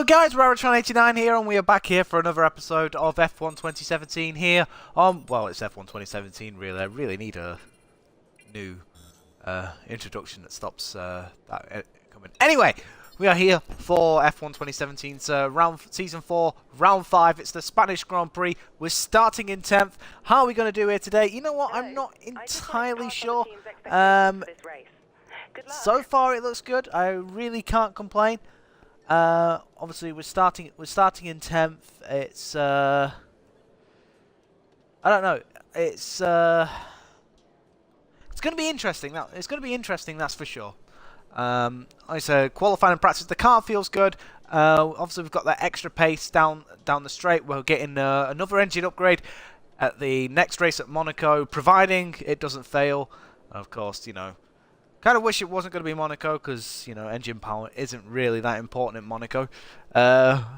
Hello guys, Raratron89 here, and we are back here for another episode of F1 2017 here. Well, it's F1 2017 really. I really need a new introduction that stops that coming. Anyway, we are here for F1 2017's Season 4, Round 5. It's the Spanish Grand Prix. We're starting in 10th. How are we going to do here today? You know what? I'm not entirely sure. So far it looks good. I really can't complain. Obviously we're starting in 10th. It's I don't know. It's going to be interesting. It's going to be interesting, that's for sure. Like I said, qualifying and practice, the car feels good. Obviously we've got that extra pace down the straight. We're getting another engine upgrade at the next race at Monaco, providing it doesn't fail. Of course, you know, kind of wish it wasn't going to be Monaco because, you know, engine power isn't really that important in Monaco.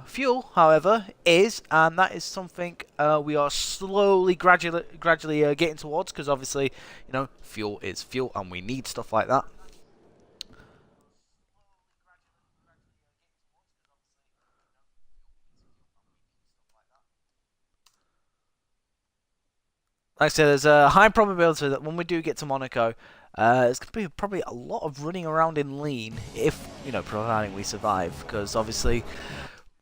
Fuel, however, is, and that is something we are slowly, gradually getting towards, because obviously, you know, fuel is fuel and we need stuff like that. Like I said, there's a high probability that when we do get to Monaco, it's going to be probably a lot of running around in lean, if, you know, providing we survive, because obviously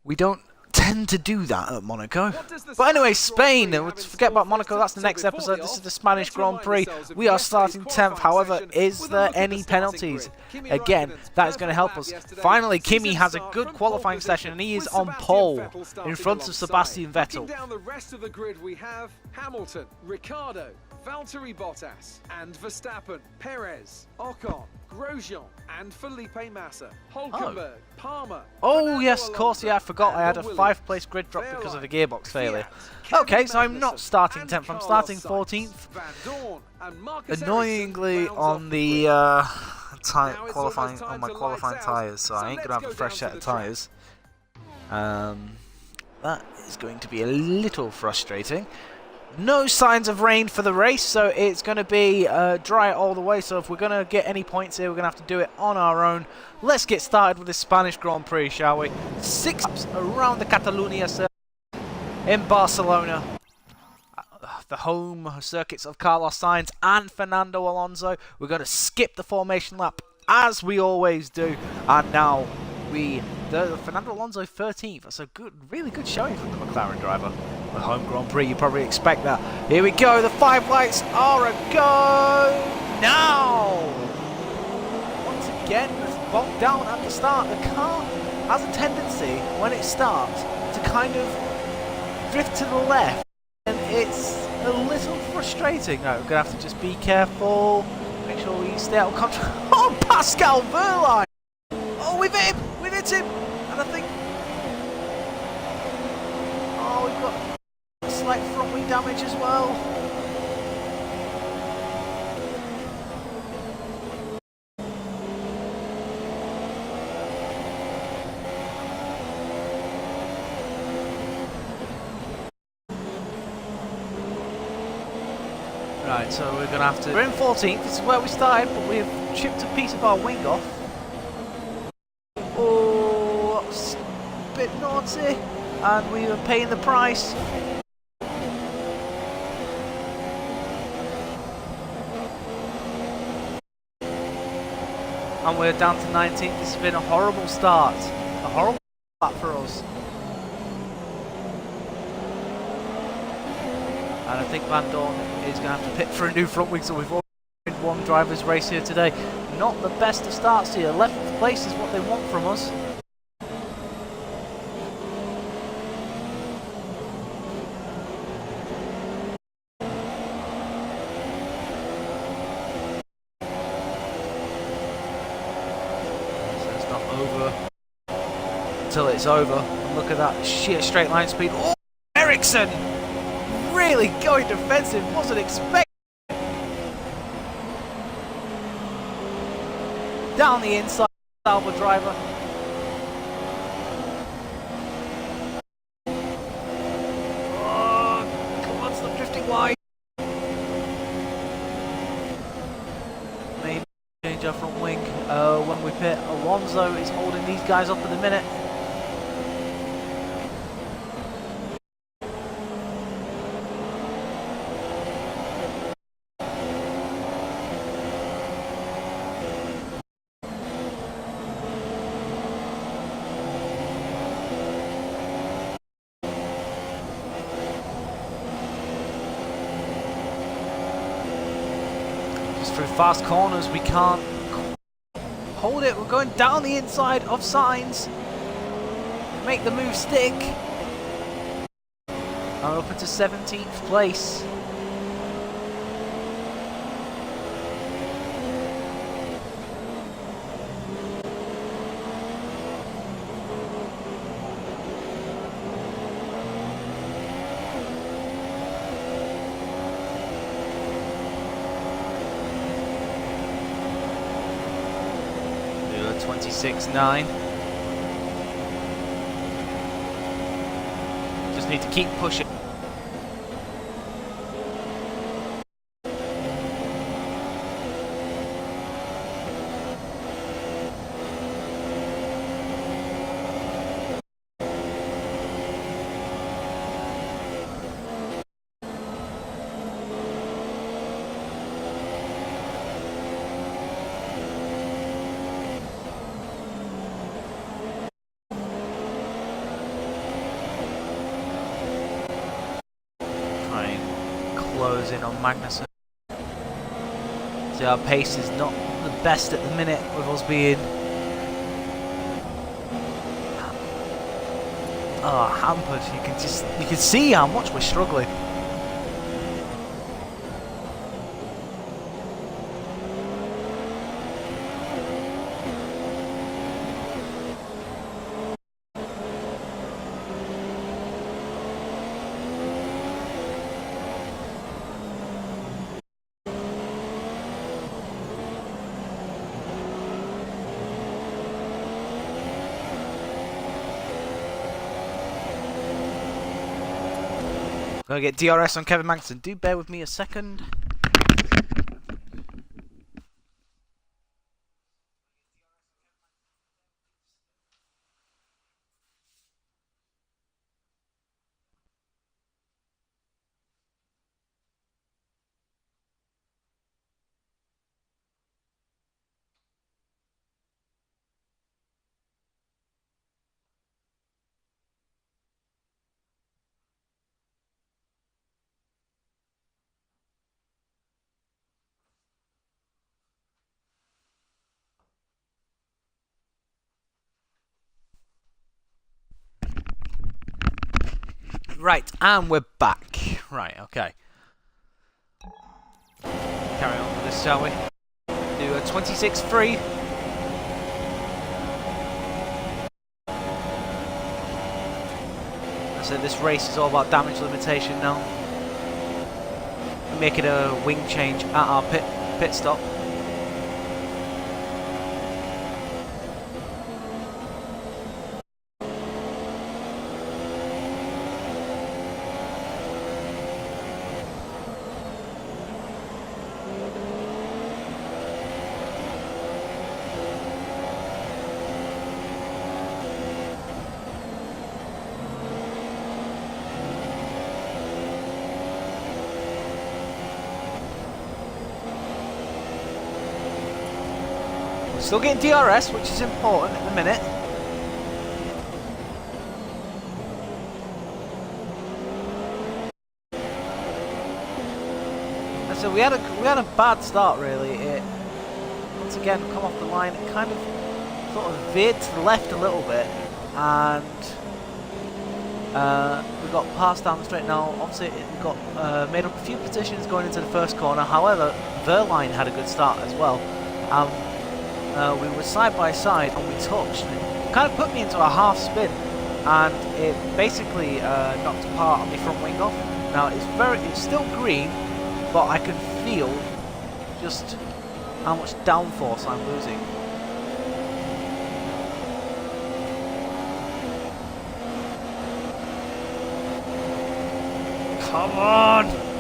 we don't tend to do that at Monaco. But anyway, Spain, let's forget about Monaco, that's the next episode. This is the Spanish Grand Prix. We are starting 10th, however, is there any penalties? Again, that is going to help us. Finally, Kimi has a good qualifying session, and he is on pole in front of Sebastian Vettel. Down the rest of the grid, we have Hamilton, Ricciardo, Valtteri Bottas, and Verstappen, Perez, Ocon, Grosjean, and Felipe Massa, Hulkenberg, Palmer. Oh yes, of course, yeah, I forgot I had a 5th place grid drop because of the gearbox failure. Okay, so I'm not starting 10th, I'm starting 14th. Annoyingly on the qualifying, on my qualifying tyres, so I ain't gonna have a fresh set of tyres. That is going to be a little frustrating. No signs of rain for the race, so it's going to be dry all the way. So if we're going to get any points here, we're going to have to do it on our own. Let's get started with the Spanish Grand Prix, shall we? 6 laps around the Catalunya circuit in Barcelona. The home circuits of Carlos Sainz and Fernando Alonso. We're going to skip the formation lap, as we always do. And now Fernando Alonso 13th. That's a really good showing from the McLaren driver. The home Grand Prix, you probably expect that. Here we go, the 5 lights are a go now! Once again, it's bogged down at the start. The car has a tendency, when it starts, to kind of drift to the left. And it's a little frustrating. No, we're going to have to just be careful. Make sure we stay out of control. Oh, Pascal Wehrlein! Oh, we've hit him! We've hit him! And I think... Oh, we've got slight front wing damage as well. Right, so we're gonna have to... We're in 14th, this is where we started, but we've chipped a piece of our wing off. Oh, that was a bit naughty, and we were paying the price. And we're down to 19th. This has been a horrible start. A horrible start for us. And I think Van Dorn is going to have to pit for a new front wing, so we've already won one driver's race here today. Not the best of starts here. 11th place is what they want from us. Until it's over. And look at that sheer straight line speed. Oh, Ericsson! Really going defensive, wasn't expecting. Down the inside, Alba driver. Oh, come on, stop drifting wide. Maybe change our front wing when we pit. Alonso is holding these guys up at the minute. through fast corners. We can't hold it. We're going down the inside of signs. Make the move stick. And we're up into 17th place. Do a 26.9. Just need to keep pushing. Close in on Magnussen. So our pace is not the best at the minute, with us being hampered. You can see how much we're struggling. Gonna get DRS on Kevin Magnussen. Do bear with me a second. Right, and we're back. Right, okay. Carry on with this, shall we? Do a 26.3. I said this race is all about damage limitation now. We're making a wing change at our pit stop. Still getting DRS, which is important at the minute. And so we had a bad start really. It once again come off the line. It kind of sort of veered to the left a little bit, and we got passed down the straight. Now obviously we got made up a few positions going into the first corner. However, Verline had a good start as well. We were side by side and we touched, and it kind of put me into a half spin, and it basically knocked part of my front wing off. Now it's still green, but I can feel just how much downforce I'm losing. Come on!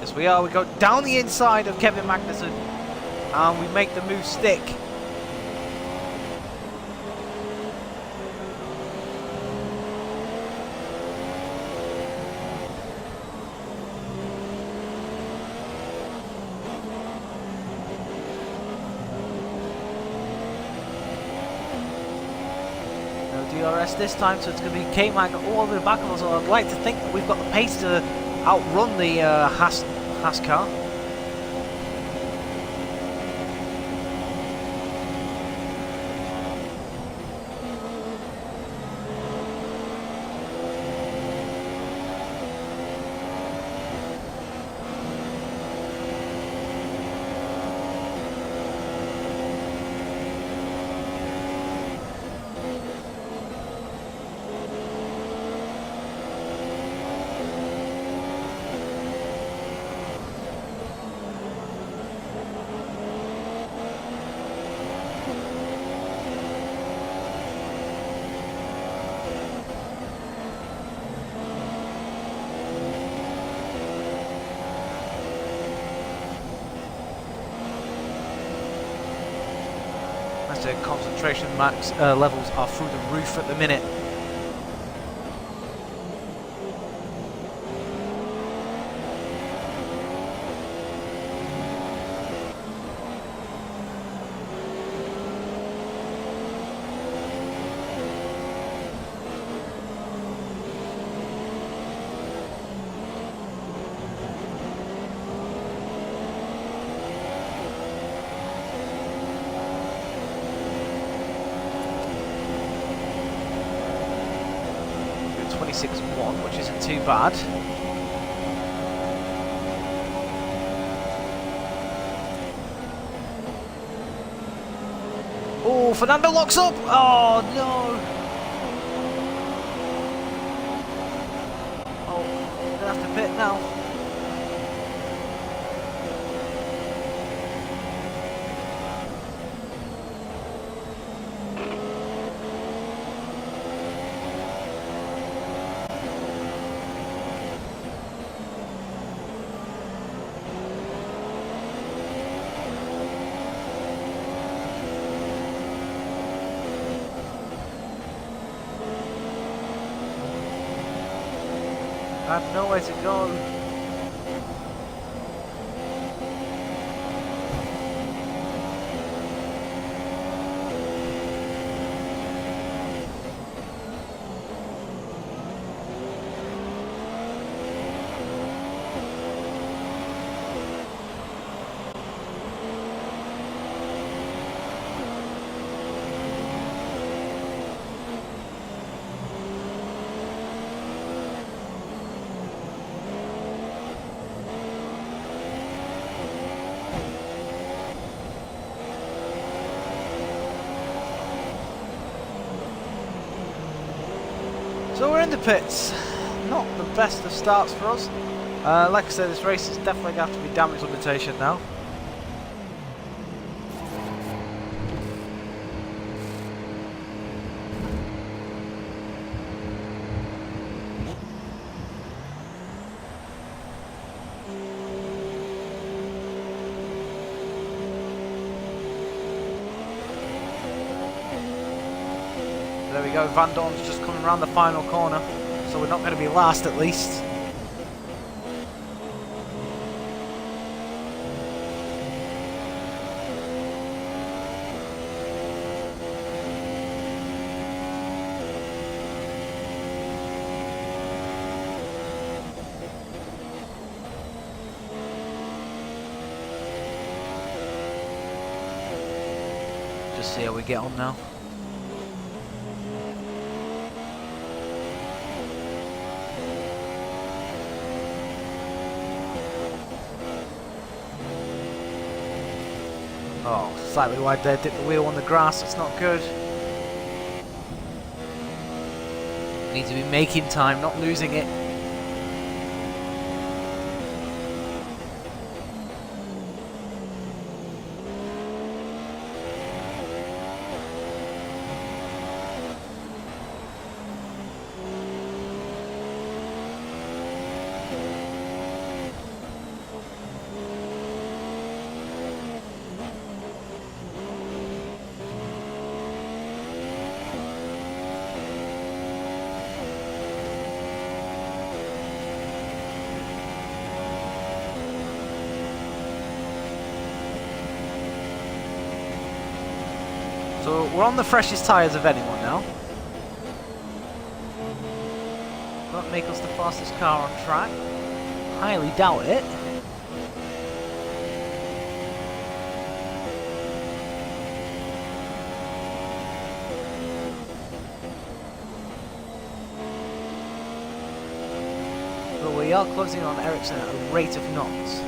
Yes, we are. We go down the inside of Kevin Magnussen, and we make the move stick. DRS this time, so it's going to be K-Mag all the way back on us. So I'd like to think that we've got the pace to outrun the Haas car. The concentration max levels are through the roof at the minute. Which isn't too bad. Oh, Fernando locks up! Oh no! Oh, we're gonna have to pit now. I have nowhere to go. So we're in the pits. Not the best of starts for us. Like I said, this race is definitely going to have to be damage limitation now. There we go, Van Dorn's just coming around the final corner, so we're not going to be last at least. Just see how we get on now. Oh, slightly wide there, dip the wheel on the grass, that's not good. Need to be making time, not losing it. So we're on the freshest tyres of anyone now. Won't make us the fastest car on track. Highly doubt it. But we are closing on Ericsson at a rate of knots.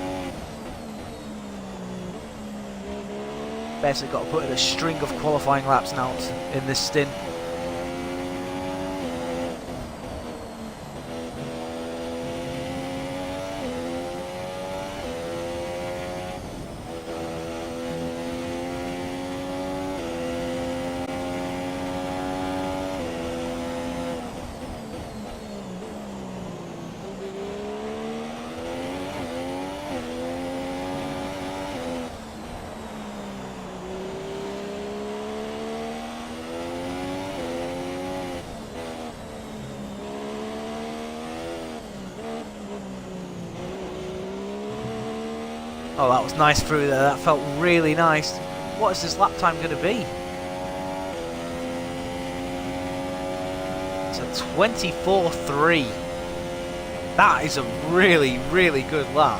Basically got to put in a string of qualifying laps now in this stint. Oh, that was nice through there. That felt really nice. What is this lap time going to be? It's a 24.3. That is a really, really good lap.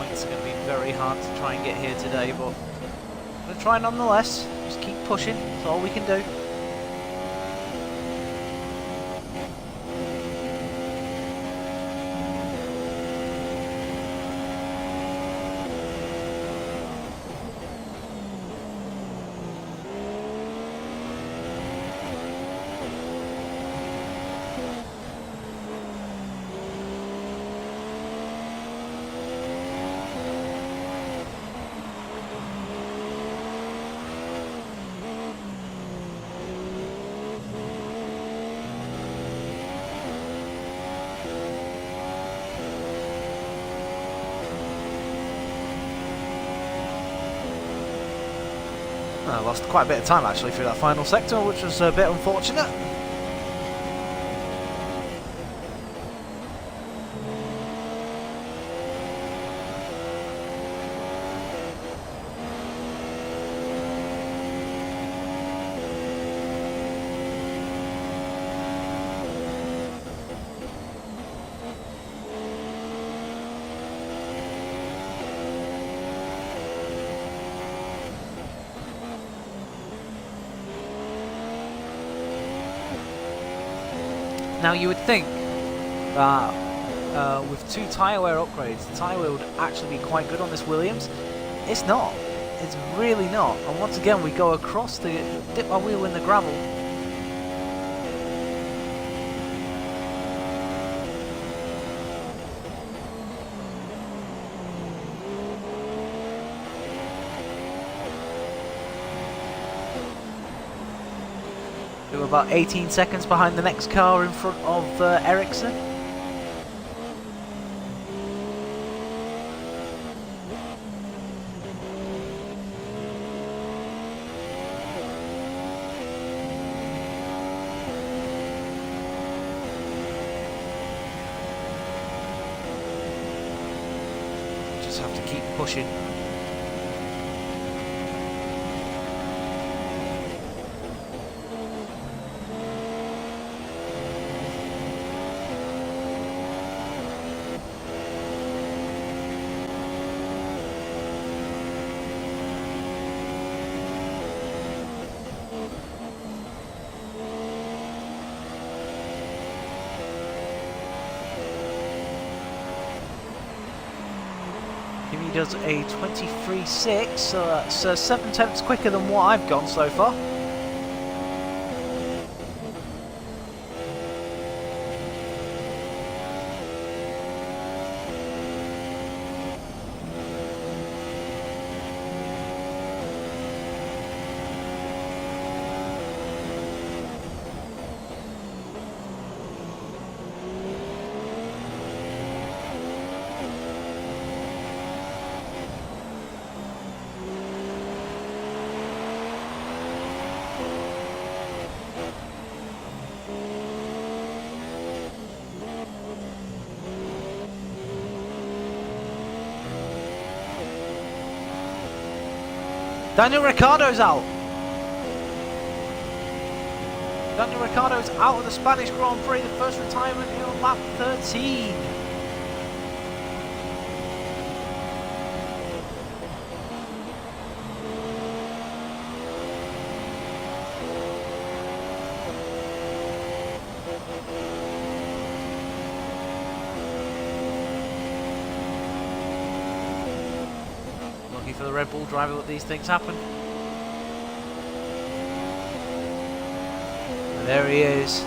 It's going to be very hard to try and get here today, but I'm going to try nonetheless. Just keep pushing, that's all we can do. I lost quite a bit of time actually through that final sector, which was a bit unfortunate. Now you would think that with 2 tyre wear upgrades, the tyre wear would actually be quite good on this Williams. It's not. It's really not. And once again we go across to dip our wheel in the gravel. We're about 18 seconds behind the next car in front of Ericsson. Just have to keep pushing. He does a 23.6, so that's 7 tenths quicker than what I've gone so far. Daniel Ricciardo's out. Daniel Ricciardo's out of the Spanish Grand Prix, the first retirement in lap 13. Lucky for the Red Bull driver that these things happen. And there he is.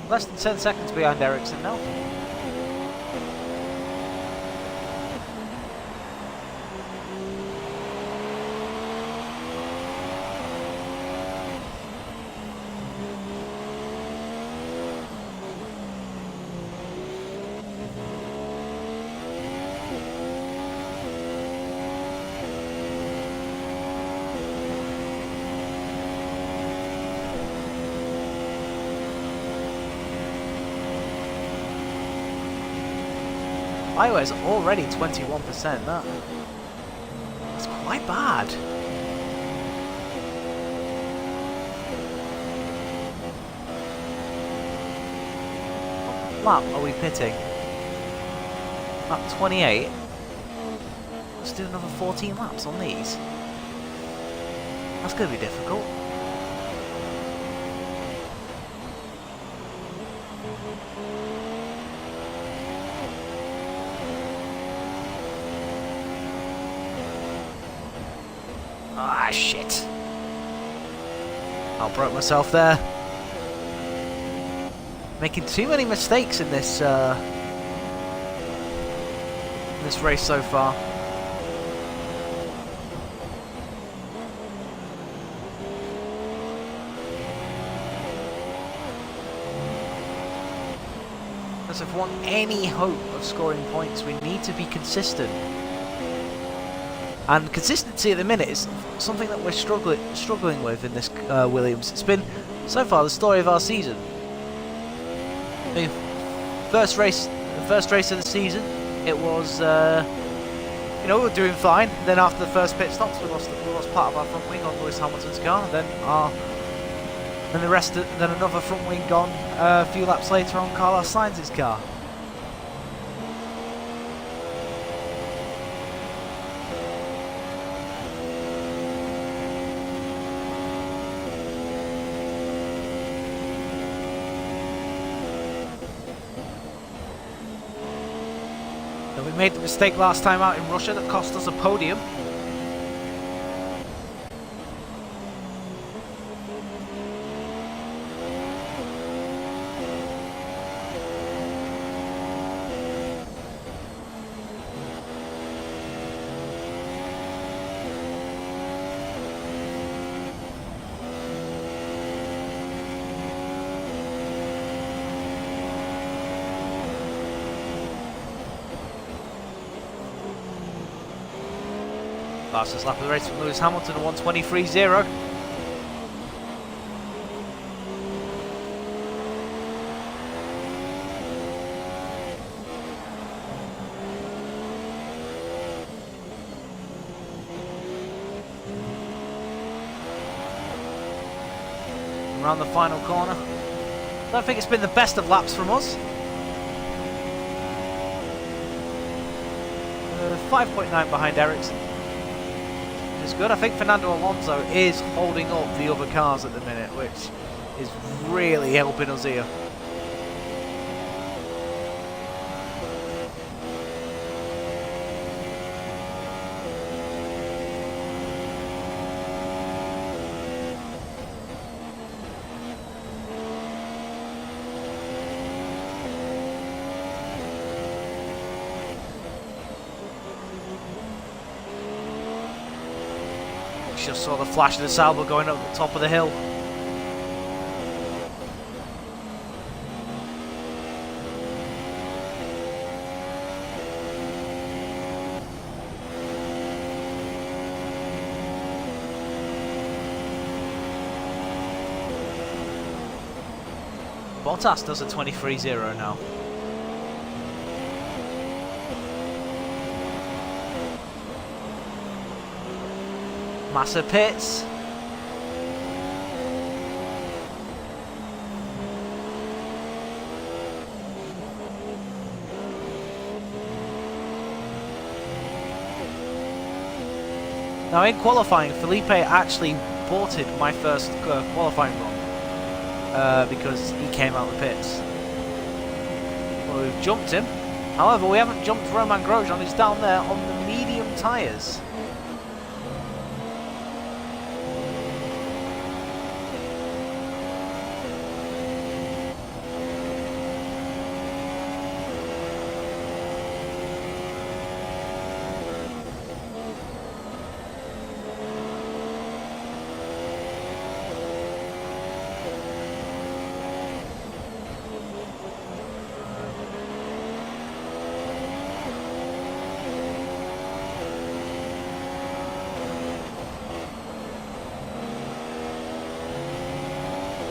Less than 10 seconds behind Ericsson now. F.I.A is already 21%. That's quite bad. What lap are we pitting? Lap 28. Let's do another 14 laps on these. That's going to be difficult. Ah, shit. I broke myself there. Making too many mistakes in this race so far. As if we want any hope of scoring points, we need to be consistent. And consistency at the minute is something that we're struggling with in this Williams. It's been, so far, the story of our season. The first race of the season, it was, you know, we were doing fine. Then after the first pit stops, we lost part of our front wing on Lewis Hamilton's car. Then another front wing gone a few laps later on Carlos Sainz's car. We made the mistake last time out in Russia that cost us a podium. Fastest lap of the race from Lewis Hamilton, a 1:23.0. Around the final corner. Don't think it's been the best of laps from us. 5.9 behind Ericsson. It's good. I think Fernando Alonso is holding up the other cars at the minute, which is really helping us here. Just saw the flash of the Sauber going up the top of the hill. Bottas does a 23.0 now. Massa pits. Now in qualifying, Felipe actually aborted my first qualifying run because he came out of the pits. Well, we've jumped him. However, we haven't jumped Romain Grosjean. He's down there on the medium tyres.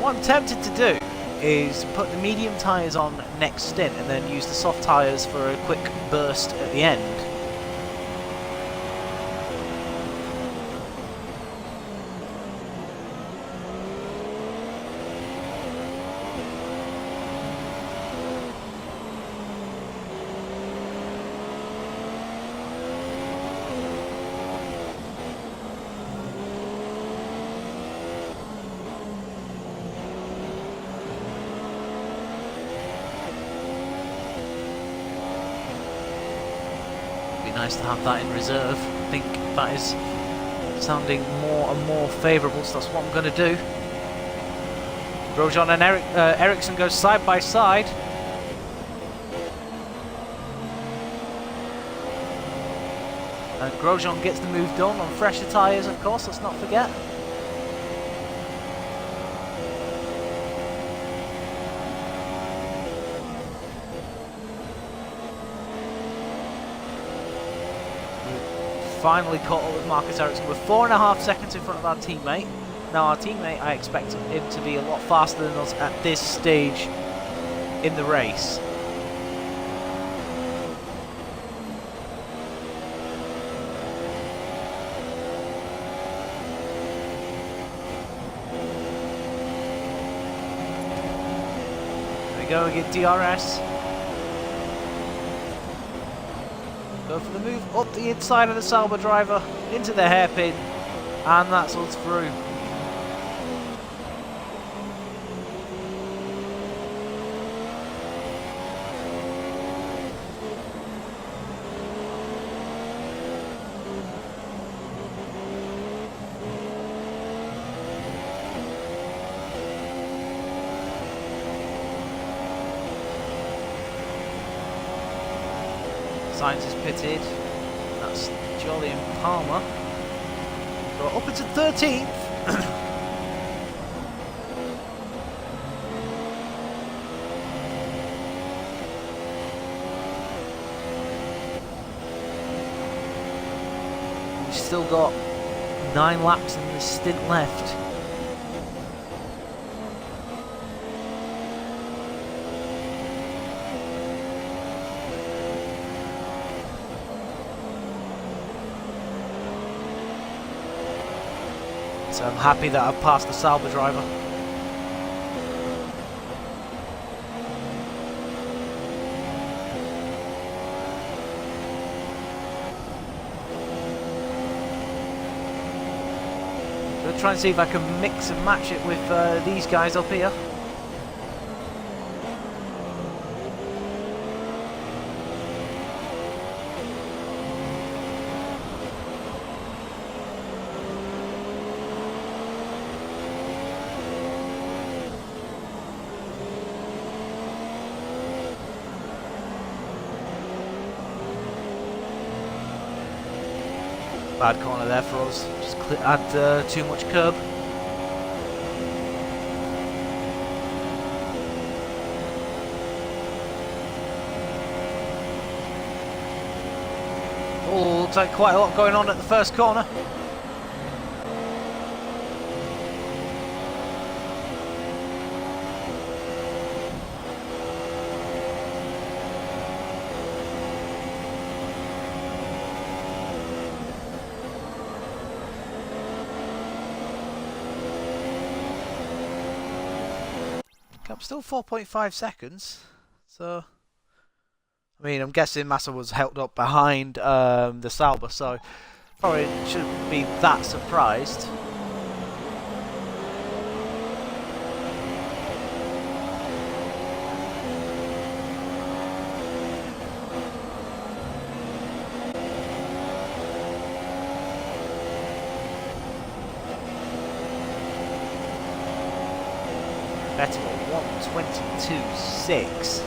What I'm tempted to do is put the medium tyres on next stint and then use the soft tyres for a quick burst at the end. Nice to have that in reserve. I think that is sounding more and more favourable, so that's what I'm going to do. Grosjean and Ericsson go side by side. And Grosjean gets the move done on fresher tyres, of course, let's not forget. Finally caught up with Marcus Ericsson. We're 4.5 seconds in front of our teammate. Now our teammate, I expect him to be a lot faster than us at this stage in the race. There we go, we get DRS. Go for the move up the inside of the Sauber driver into the hairpin, and that's us through. Sainz is pitted. That's Julian Palmer. So up into 13th. We've still got 9 laps in the stint left. So I'm happy that I've passed the Sauber driver. Gonna try and see if I can mix and match it with these guys up here. Bad corner there for us, just add too much curb. Oh, looks like quite a lot going on at the first corner. I'm still 4.5 seconds. So, I mean, I'm guessing Massa was held up behind the Sauber, so probably shouldn't be that surprised. Better 1:22.6.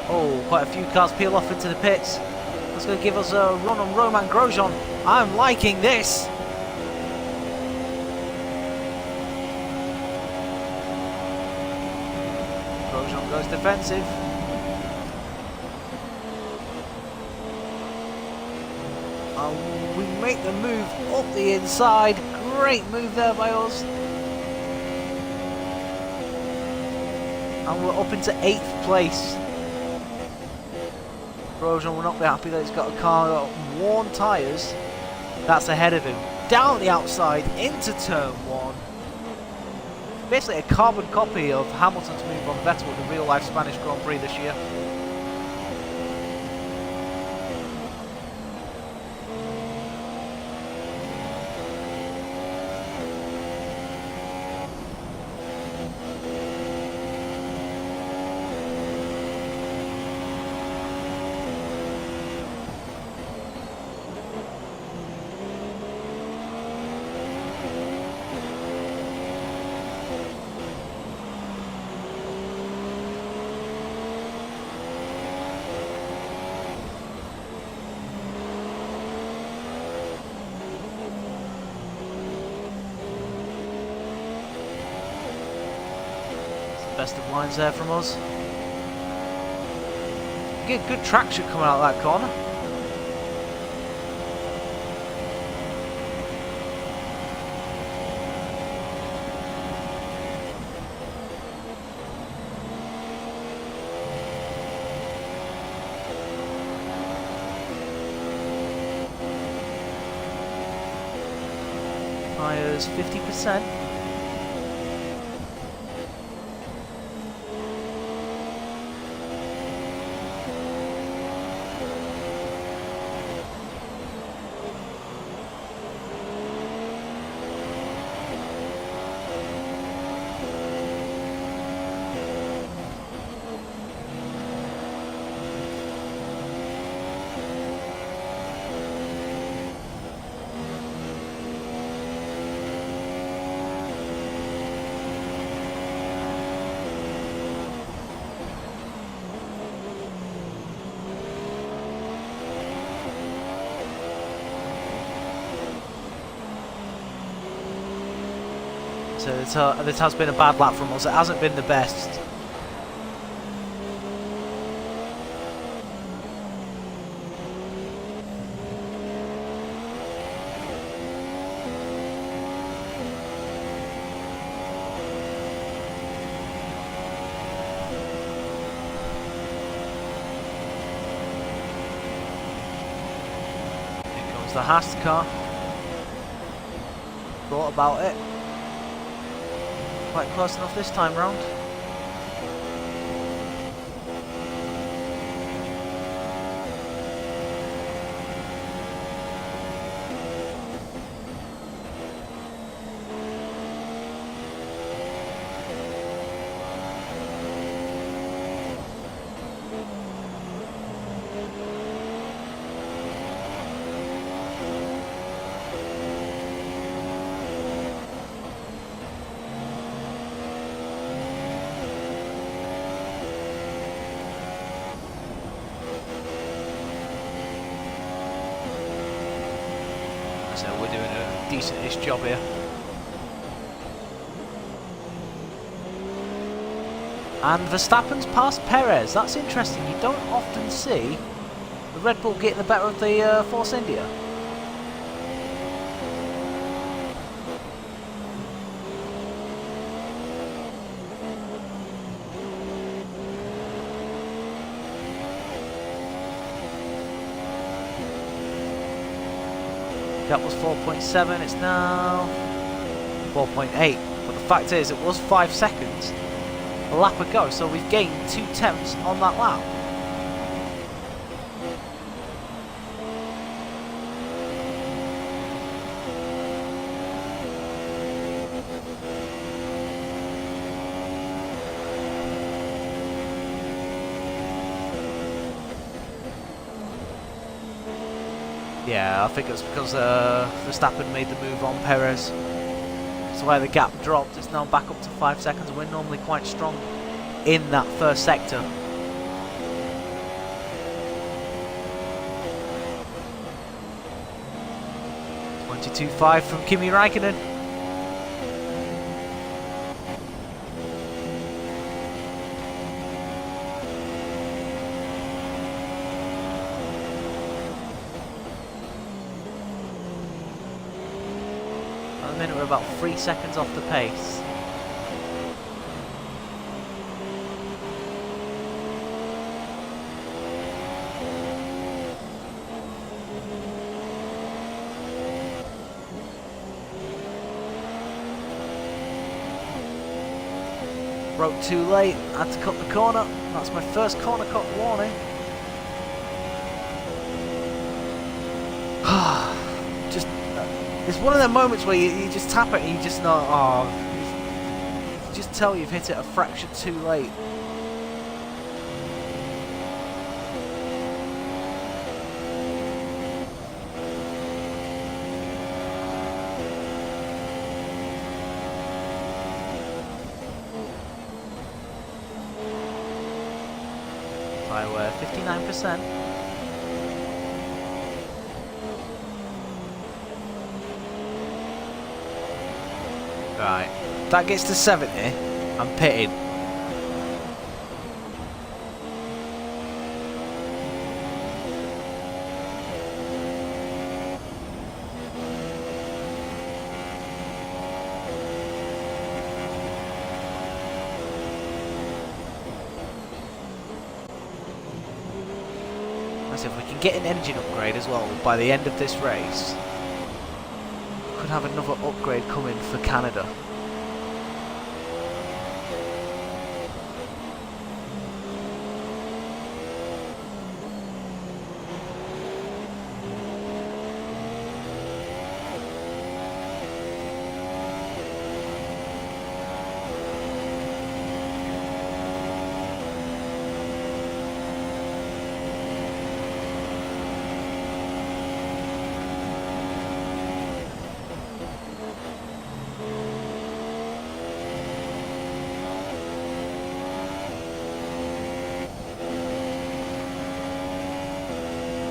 Oh, quite a few cars peel off into the pits. That's going to give us a run on Romain Grosjean. I'm liking this. Grosjean goes defensive. We make the move up the inside. Great move there by us. And we're up into 8th place. Grosjean will not be happy that he's got a car got worn tyres. That's ahead of him. Down the outside into turn 1. Basically a carbon copy of Hamilton's move on Vettel in the real life Spanish Grand Prix this year. Best of lines there from us. Get good traction coming out of that corner. Tyres 50%. So this has been a bad lap from us. It hasn't been the best. Here comes the Haas car. Thought about it. Quite close enough this time round. So we're doing a decent-ish job here. And Verstappen's past Perez. That's interesting. You don't often see the Red Bull getting the better of the Force India. Gap was 4.7, it's now 4.8. But the fact is, it was 5 seconds a lap ago, so we've gained 2 tenths on that lap. Yeah, I think it's because Verstappen made the move on Perez. That's why the gap dropped. It's now back up to 5 seconds. We're normally quite strong in that first sector. .22.5 from Kimi Räikkönen. At the minute we're about 3 seconds off the pace. Broke too late, had to cut the corner. That's my first corner cut warning. Just, it's one of them moments where you just tap it and you just know, oh, you just tell you've hit it a fraction too late. We're 59%. Right, that gets to 70, I'm pitting. If we can get an engine upgrade as well by the end of this race, we could have another upgrade coming for Canada.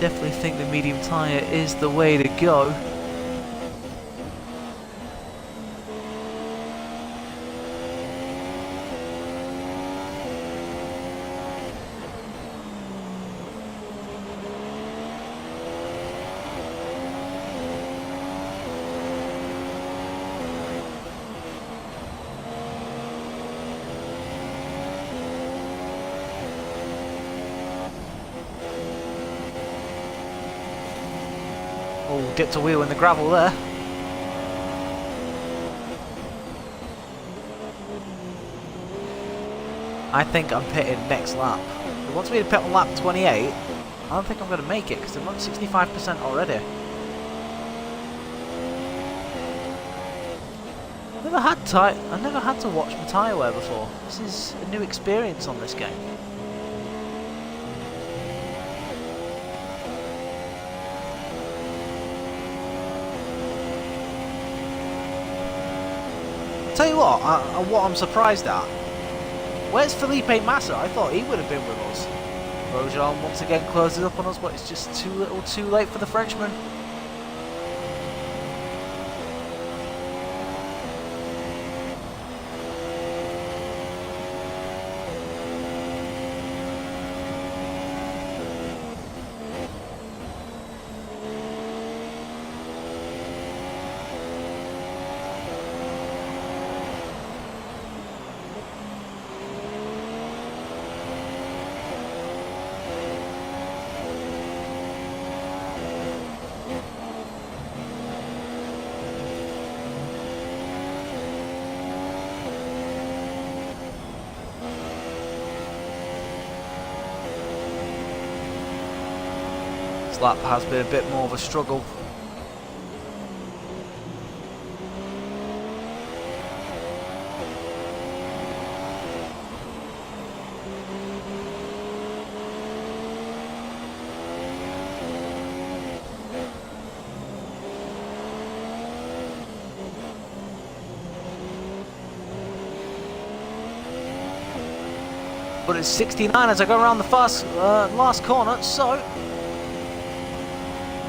Definitely think the medium tyre is the way to go. Oh, dipped a wheel in the gravel there. I think I'm pitting next lap. If it wants me to pit on lap 28, I don't think I'm going to make it because I'm on 65% already. I've never had to watch my tyre wear before. This is a new experience on this game. Tell you what I'm surprised at. Where's Felipe Massa? I thought he would have been with us. Grosjean once again closes up on us, but it's just too little too late for the Frenchman. This lap has been a bit more of a struggle. But it's 69 as I go around the last corner, so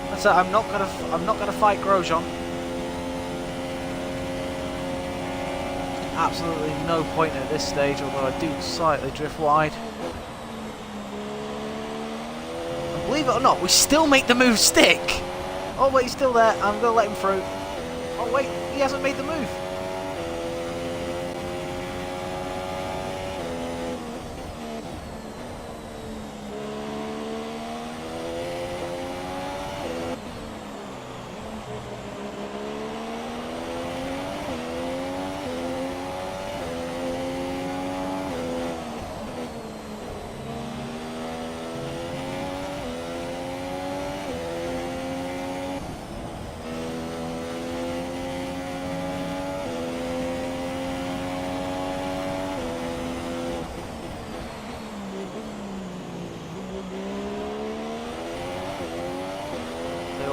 that's it. I'm not gonna fight Grosjean. Absolutely no point at this stage, although I do slightly drift wide. And believe it or not, we still make the move stick. Oh wait, he's still there. I'm gonna let him through. Oh wait, he hasn't made the move.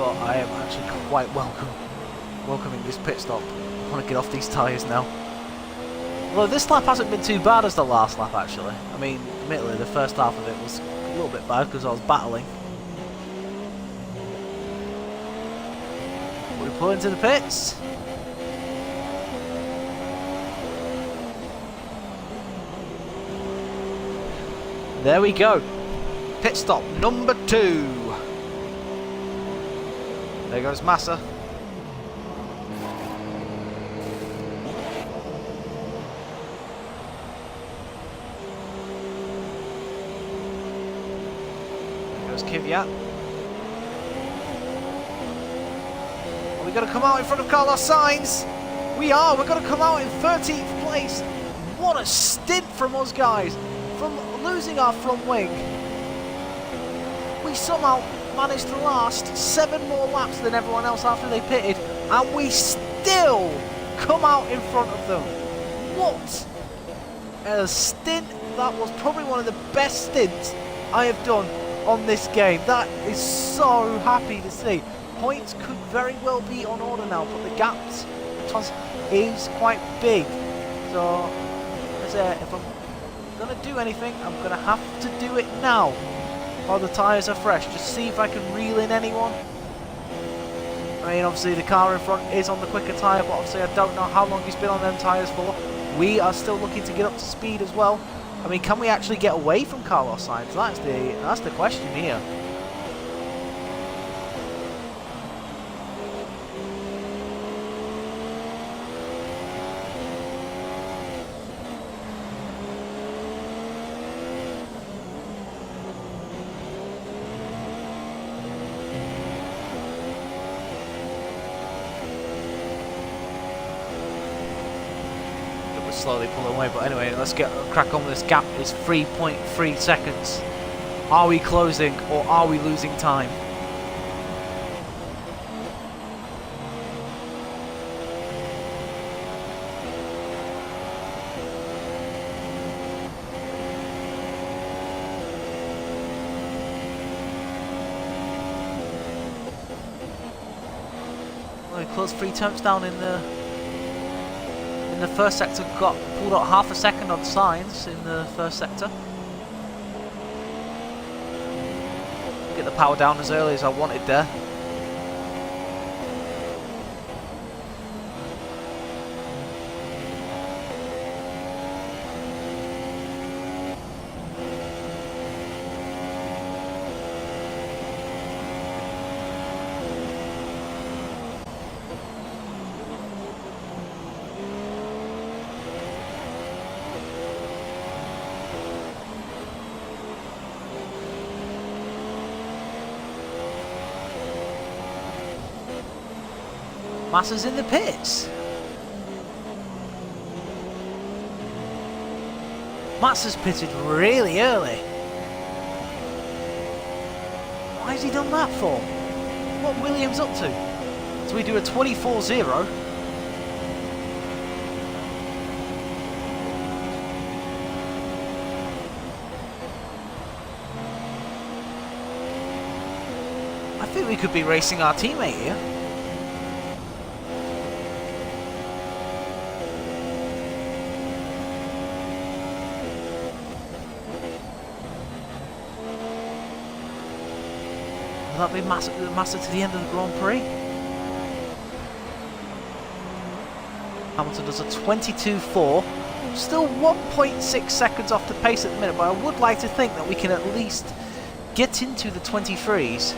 I am actually quite welcoming this pit stop. I want to get off these tyres now. Although this lap hasn't been too bad as the last lap actually. I mean, admittedly the first half of it was a little bit bad because I was battling. We pull into the pits. There we go. Pit stop number 2. There goes Massa. There goes Kvyat. Are we going to come out in front of Carlos Sainz? We are. We're going to come out in 13th place. What a stint from us guys. From losing our front wing, we somehow managed to last 7 more laps than everyone else after they pitted, and we still come out in front of them. What a stint. That was probably one of the best stints I have done on this game. That is so happy to see. Points could very well be on order now, but the gap is quite big. So if I'm going to do anything, I'm going to have to do it now while the tyres are fresh. Just see if I can reel in anyone. I mean, obviously the car in front is on the quicker tyre, but obviously I don't know how long he's been on them tyres for. We are still looking to get up to speed as well. I mean, can we actually get away from Carlos Sainz? That's the question here. Slowly pulling away, but anyway, let's get crack on with this gap. It's 3.3 seconds. Are we closing or are we losing time? Well, we closed 3 tenths down in the first sector, got pulled out half a second on Sainz in the first sector. Get the power down as early as I wanted there. Massa's in the pits. Massa's pitted really early. Why Why has he done that for? What Williams up to? So we do a 24-0. I think we could be racing our teammate here. Will that be Massa to the end of the Grand Prix? Hamilton does a 22.4. Still 1.6 seconds off the pace at the minute, but I would like to think that we can at least get into the 23s.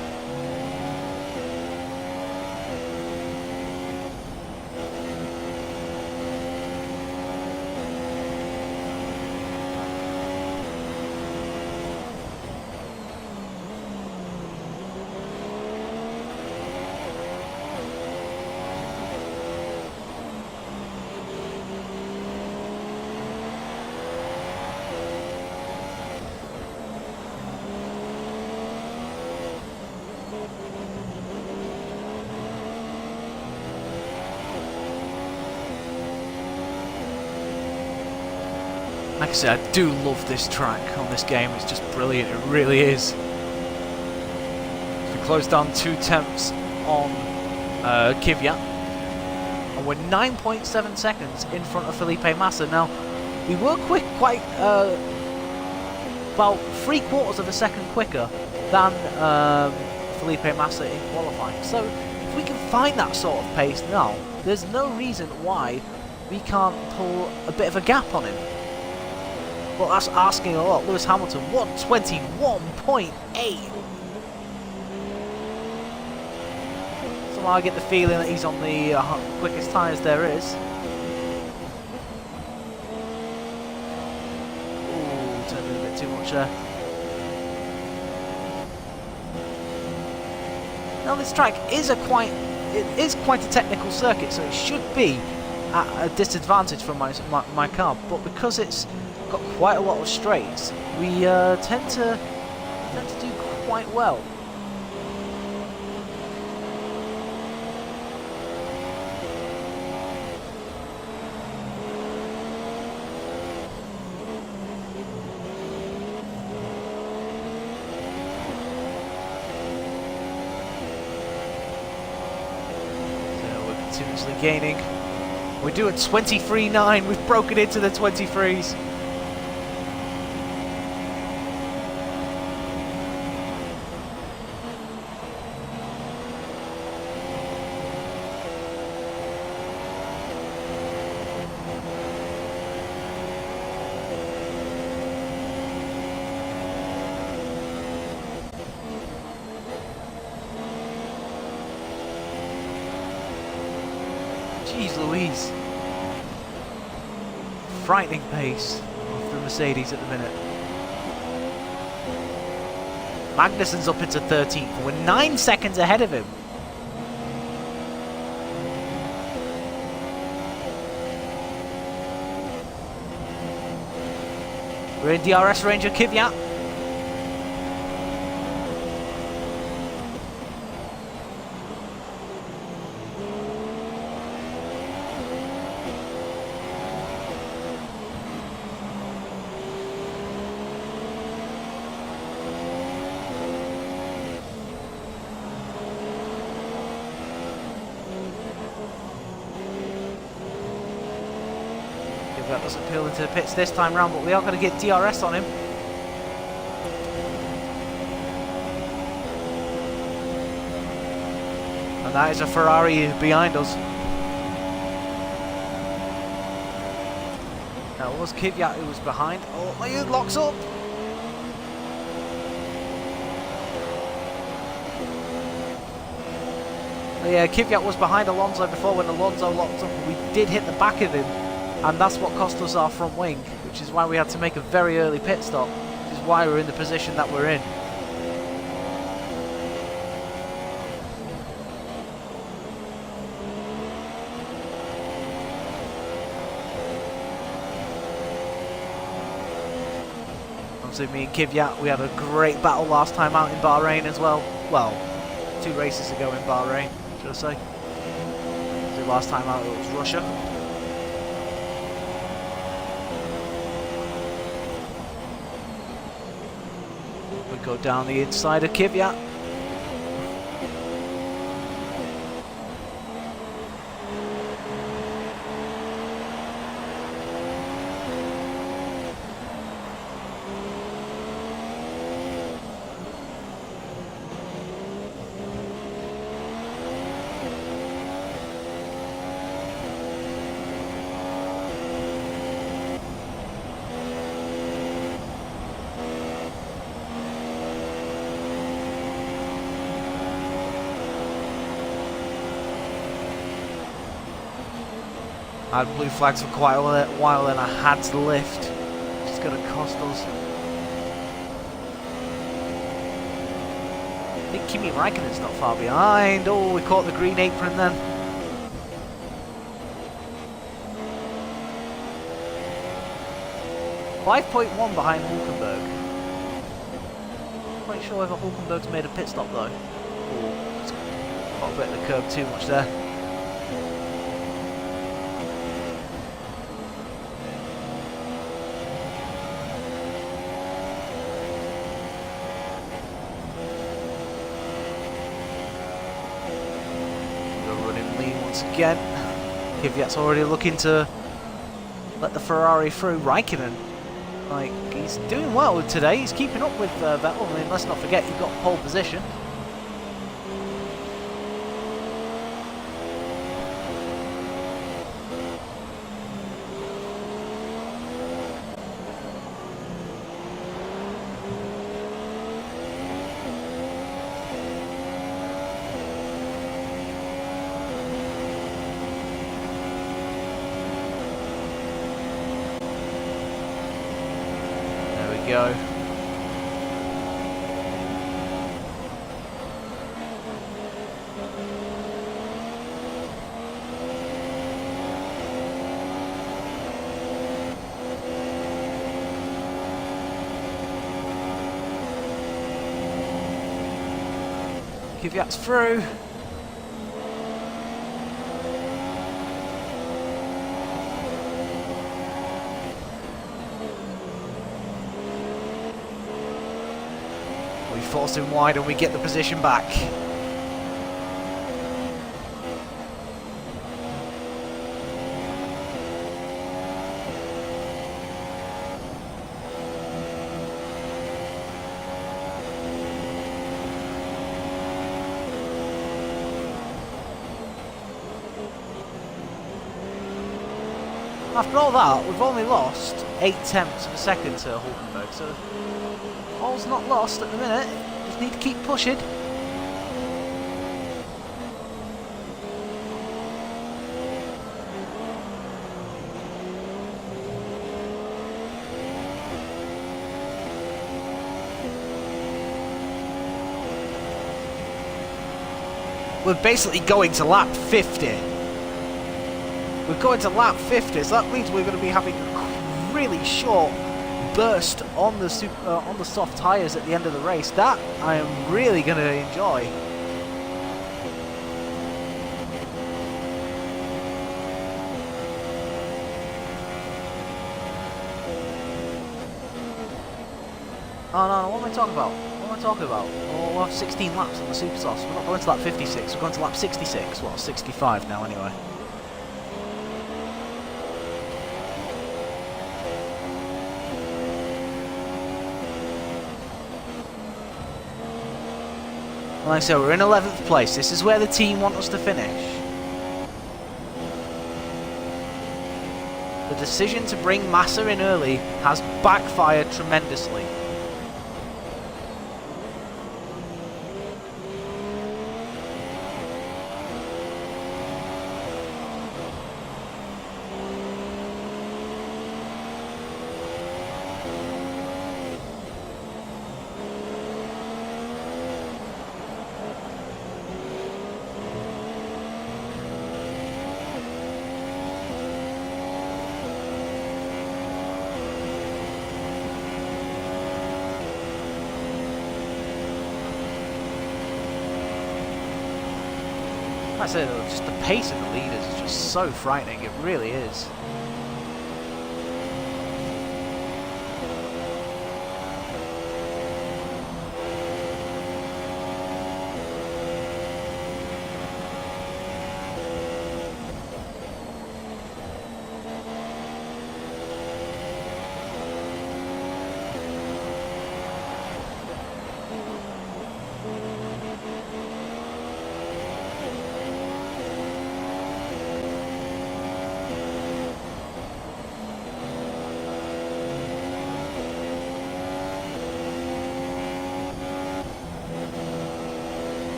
Like I said, I do love this track on this game. It's just brilliant. It really is. We closed down 2 temps on Kvyat, and we're 9.7 seconds in front of Felipe Massa. Now, we were quick, quite about 3/4 of a second quicker than Felipe Massa in qualifying. So, if we can find that sort of pace now, there's no reason why we can't pull a bit of a gap on him. Well, that's asking a lot. Lewis Hamilton, 121.8. Somehow I get the feeling that he's on the quickest tyres there is. Ooh, turned in a bit too much there. Now this track is quite a technical circuit, so it should be at a disadvantage for my car. But because it's got quite a lot of straights, we tend to do quite well. So we're continuously gaining. We're doing 23.9. We've broken into the 23s. Jeez Louise. Frightening pace of the Mercedes at the minute. Magnussen's up into 13th. We're 9 seconds ahead of him. We're in DRS range of Kvyat. That doesn't peel into the pits this time round, but we are going to get DRS on him. And that is a Ferrari behind us. Now it was Kvyat who was behind. Oh, he locks up. But yeah, Kvyat was behind Alonso before when Alonso locked up. We did hit the back of him. And that's what cost us our front wing, which is why we had to make a very early pit stop, which is why we're in the position that we're in. Obviously me and Kvyat, we had a great battle last time out in Bahrain as well. well, 2 races ago in Bahrain, should I say. The last time out it was Russia. We go down the inside of Kvyat. I had blue flags for quite a while and I had to lift. It's going to cost us. I think Kimi Raikkonen's not far behind. Oh, we caught the green apron then. .5 behind Hulkenberg. Not quite sure whether Hulkenberg's made a pit stop though. Oh, got a bit of the curb too much there. Again, Kvyat's already looking to let the Ferrari through. Raikkonen, like, he's doing well today. He's keeping up with Vettel. I mean, let's not forget he got pole position. Go. Kvyat's through. We force him wide and we get the position back. After all that, we've only lost 0.8 of a second to Hulkenberg, so all's not lost at the minute. Just need to keep pushing. We're basically going to lap 50. We're going to lap 50, so that means we're going to be having a really short burst on the soft tyres at the end of the race. That I am really going to enjoy. Oh no, what am I talking about? What am I talking about? Oh, we'll have 16 laps on the super softs. We're not going to lap 56, we're going to lap 66. Well, 65 now anyway. Like I said, we're in 11th place. This is where the team want us to finish. The decision to bring Massa in early has backfired tremendously. I say though, just the pace of the leaders is just so frightening. It really is.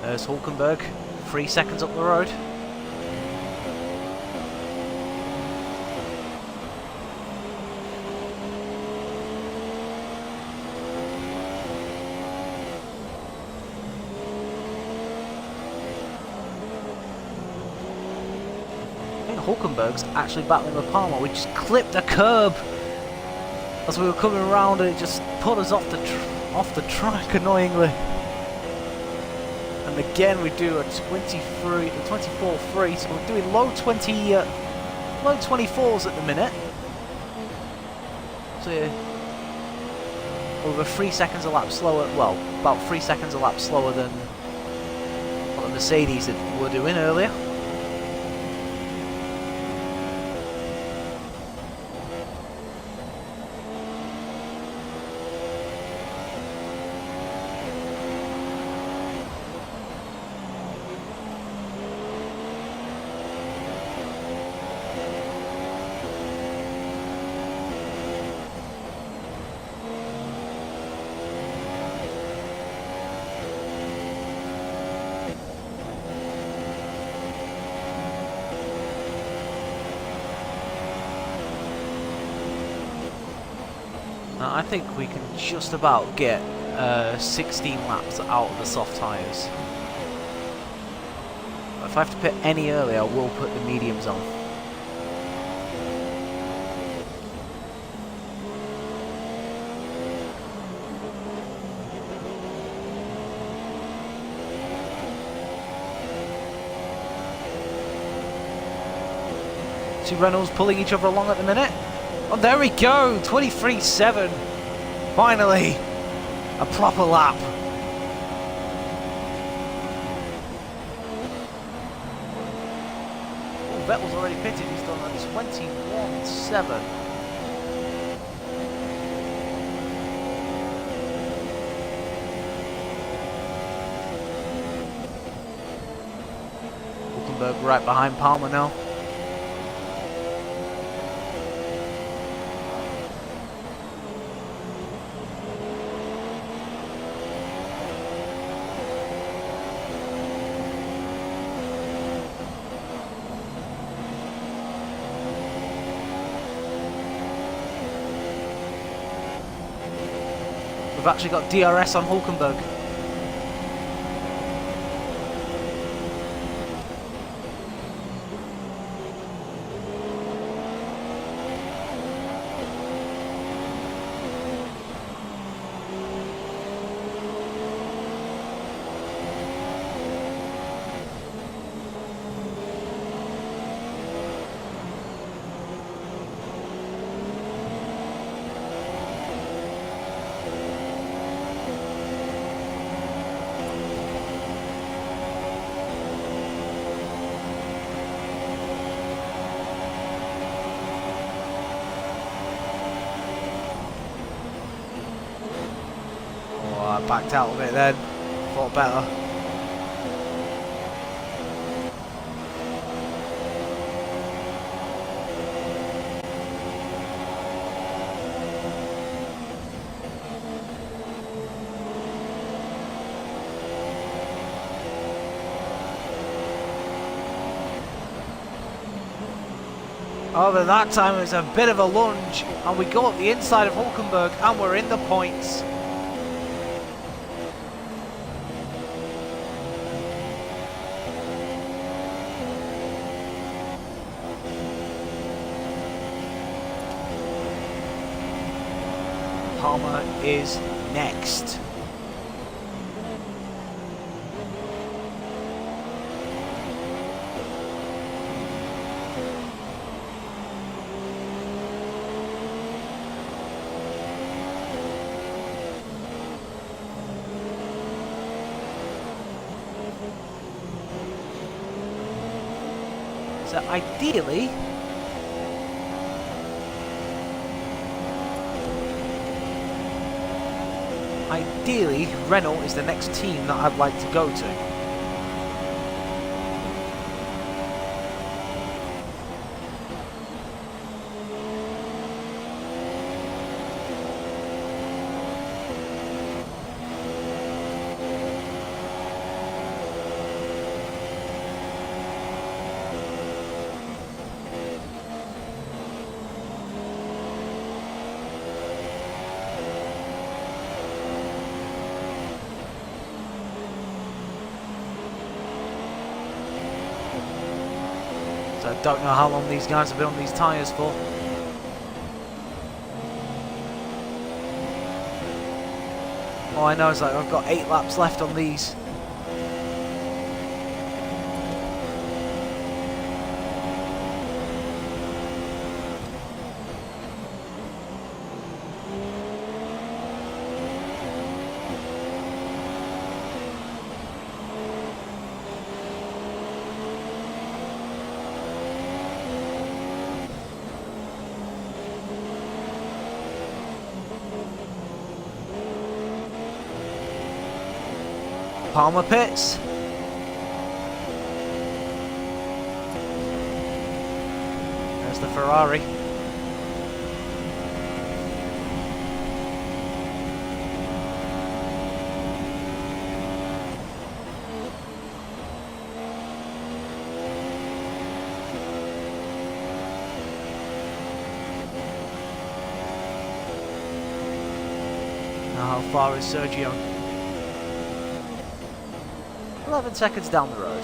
There's Hulkenberg, 3 seconds up the road. I think Hulkenberg's actually battling with Palmer. We just clipped the curb as we were coming around and it just put us off the track annoyingly. And again we do a 24.3, so we're doing low 24s at the minute. So yeah, over 3 seconds a lap slower, well, about 3 seconds a lap slower than what the Mercedes were doing earlier. Now, I think we can just about get 16 laps out of the soft tyres. If I have to pit any earlier, I will put the mediums on. Two Renaults pulling each other along at the minute. Oh, there we go, 23.7. Finally, a proper lap. Oh, Vettel's already pitted, he's done a 21.7. Hulkenberg right behind Palmer now. We've actually got DRS on Hulkenberg. Backed out of it then, thought better. Oh, but that time it was a bit of a lunge and we go up the inside of Hulkenberg and we're in the points. Palmer is next. So ideally, Renault is the next team that I'd like to go to. I don't know how long these guys have been on these tyres for. All I know is that I've got 8 laps left on these. Palmer pits. There's the Ferrari. Now how far is Sergio? 11 seconds down the road.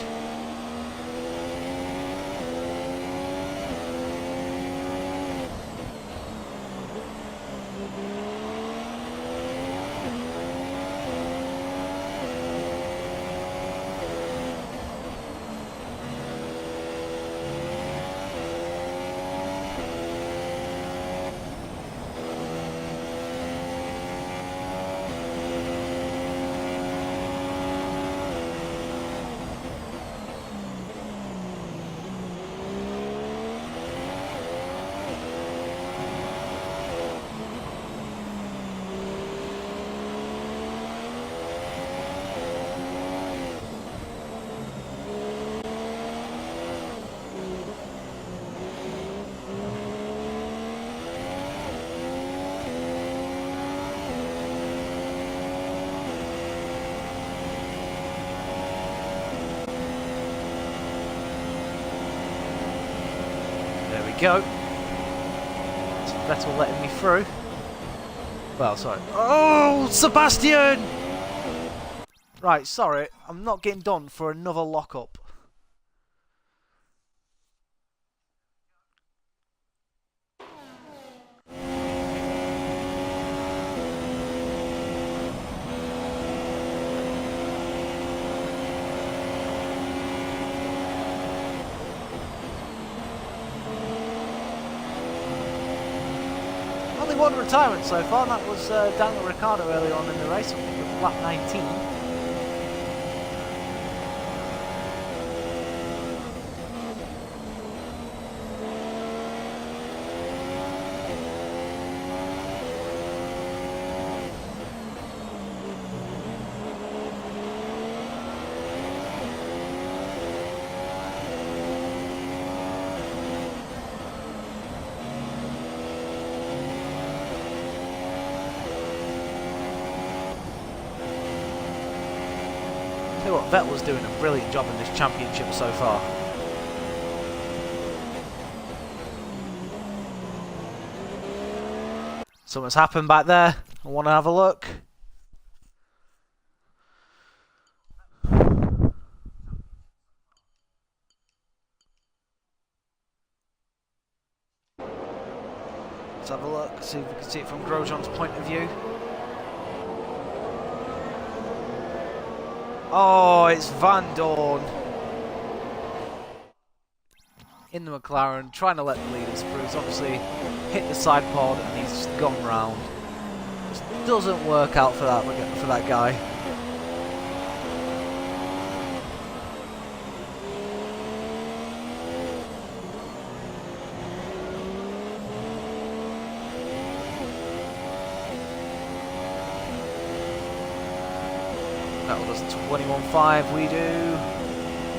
Go. Vettel letting me through. Well, sorry. Oh, Sebastian! Right, sorry. I'm not getting done for another lockup. Only one retirement so far, and that was Daniel Ricciardo earlier on in the race with lap 19. Tell you what, Vettel's doing a brilliant job in this championship so far. Something's happened back there. I want to have a look. Let's have a look, see if we can see it from Grosjean's point of view. Oh, it's Van Dorn in the McLaren, trying to let the leaders through. He's obviously hit the side pod and he's just gone round. Just doesn't work out for that guy. That does a 21.5. We do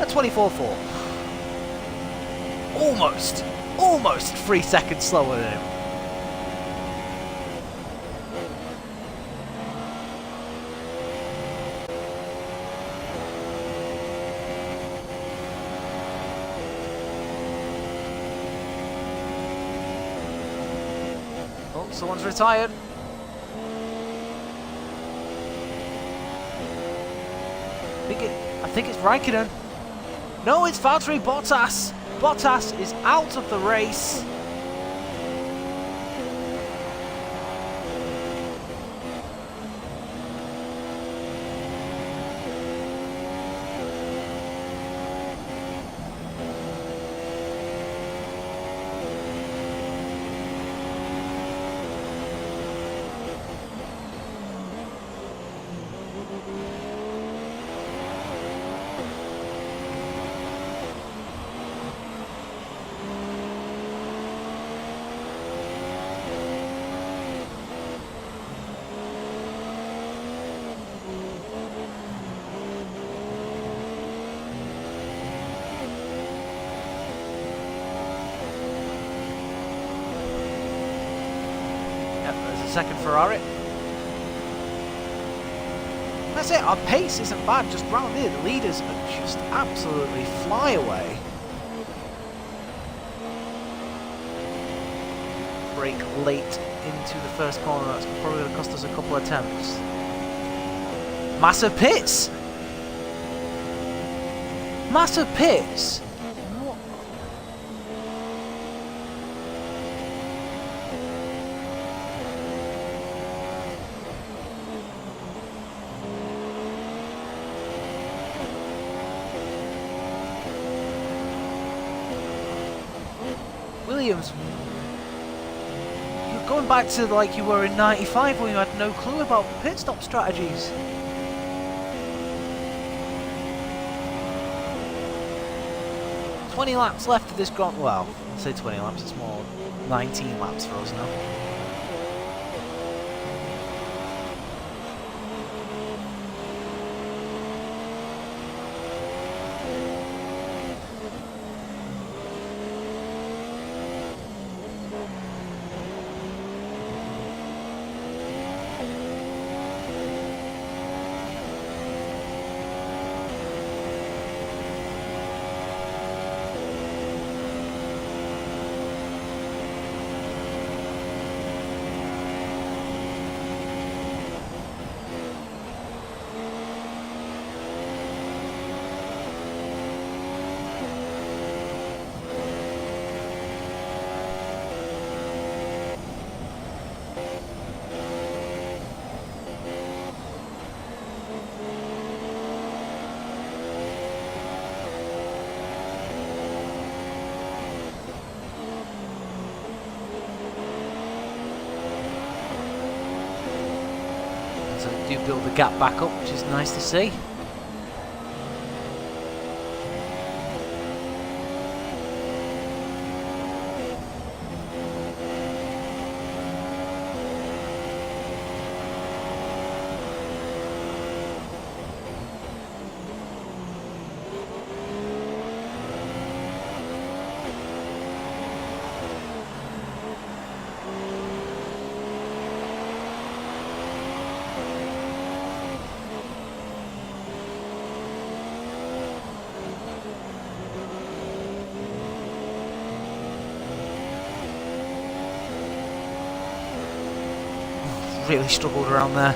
a 24.4. Almost 3 seconds slower than him. Oh, someone's retired. I think it's Raikkonen. No, it's Valtteri Bottas. Bottas is out of the race. Second Ferrari. That's it, our pace isn't bad, just round here, the leaders are just absolutely fly away. Brake late into the first corner, that's probably going to cost us a couple of attempts. Massa pits! Massa pits! Williams, you're going back to like you were in '95 when you had no clue about pit stop strategies. "20 laps left of this Grand..." Well, I'll say 20 laps, it's more 19 laps for us now. Do build the gap back up, which is nice to see. Really struggled around there.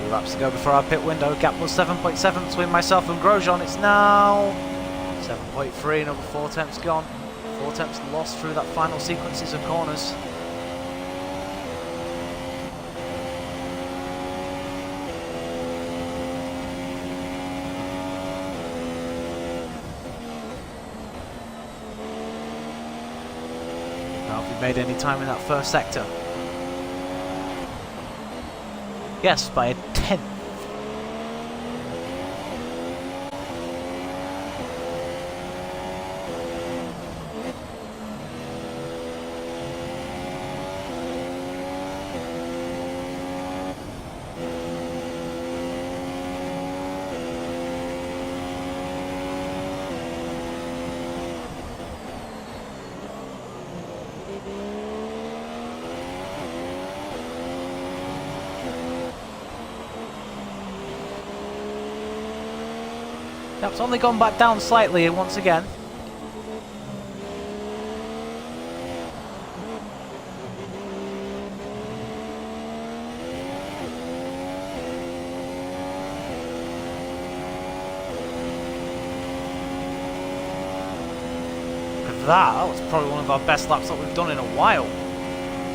2 laps to go before our pit window. Gap was 7.7 between myself and Grosjean. It's now 7.3, another 4 tenths gone. 4 tenths lost through that final sequences of corners. Now, have we made any time in that first sector? Yes, by a tenth. Yep, it's only gone back down slightly once again. Look at that, that was probably one of our best laps that we've done in a while.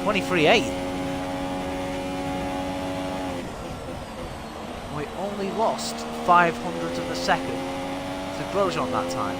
23.8. We only lost 500 of a second to Grosjean that time.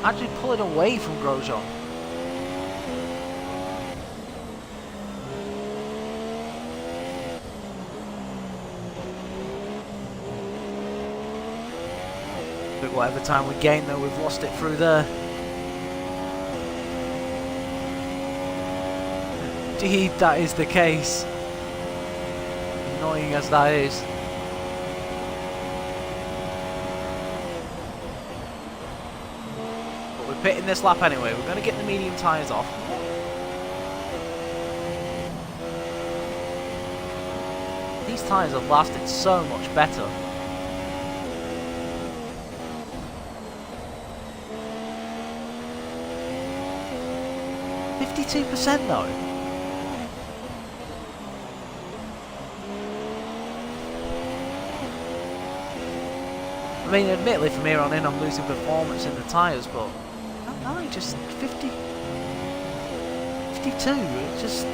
Actually pulling away from Grosjean. But whatever time we gain though, we've lost it through there. Indeed, that is the case. Annoying as that is. Pitting this lap anyway. We're going to get the medium tyres off. These tyres have lasted so much better. %52 though. I mean, admittedly from here on in I'm losing performance in the tyres, but no, just 50, 52, it just...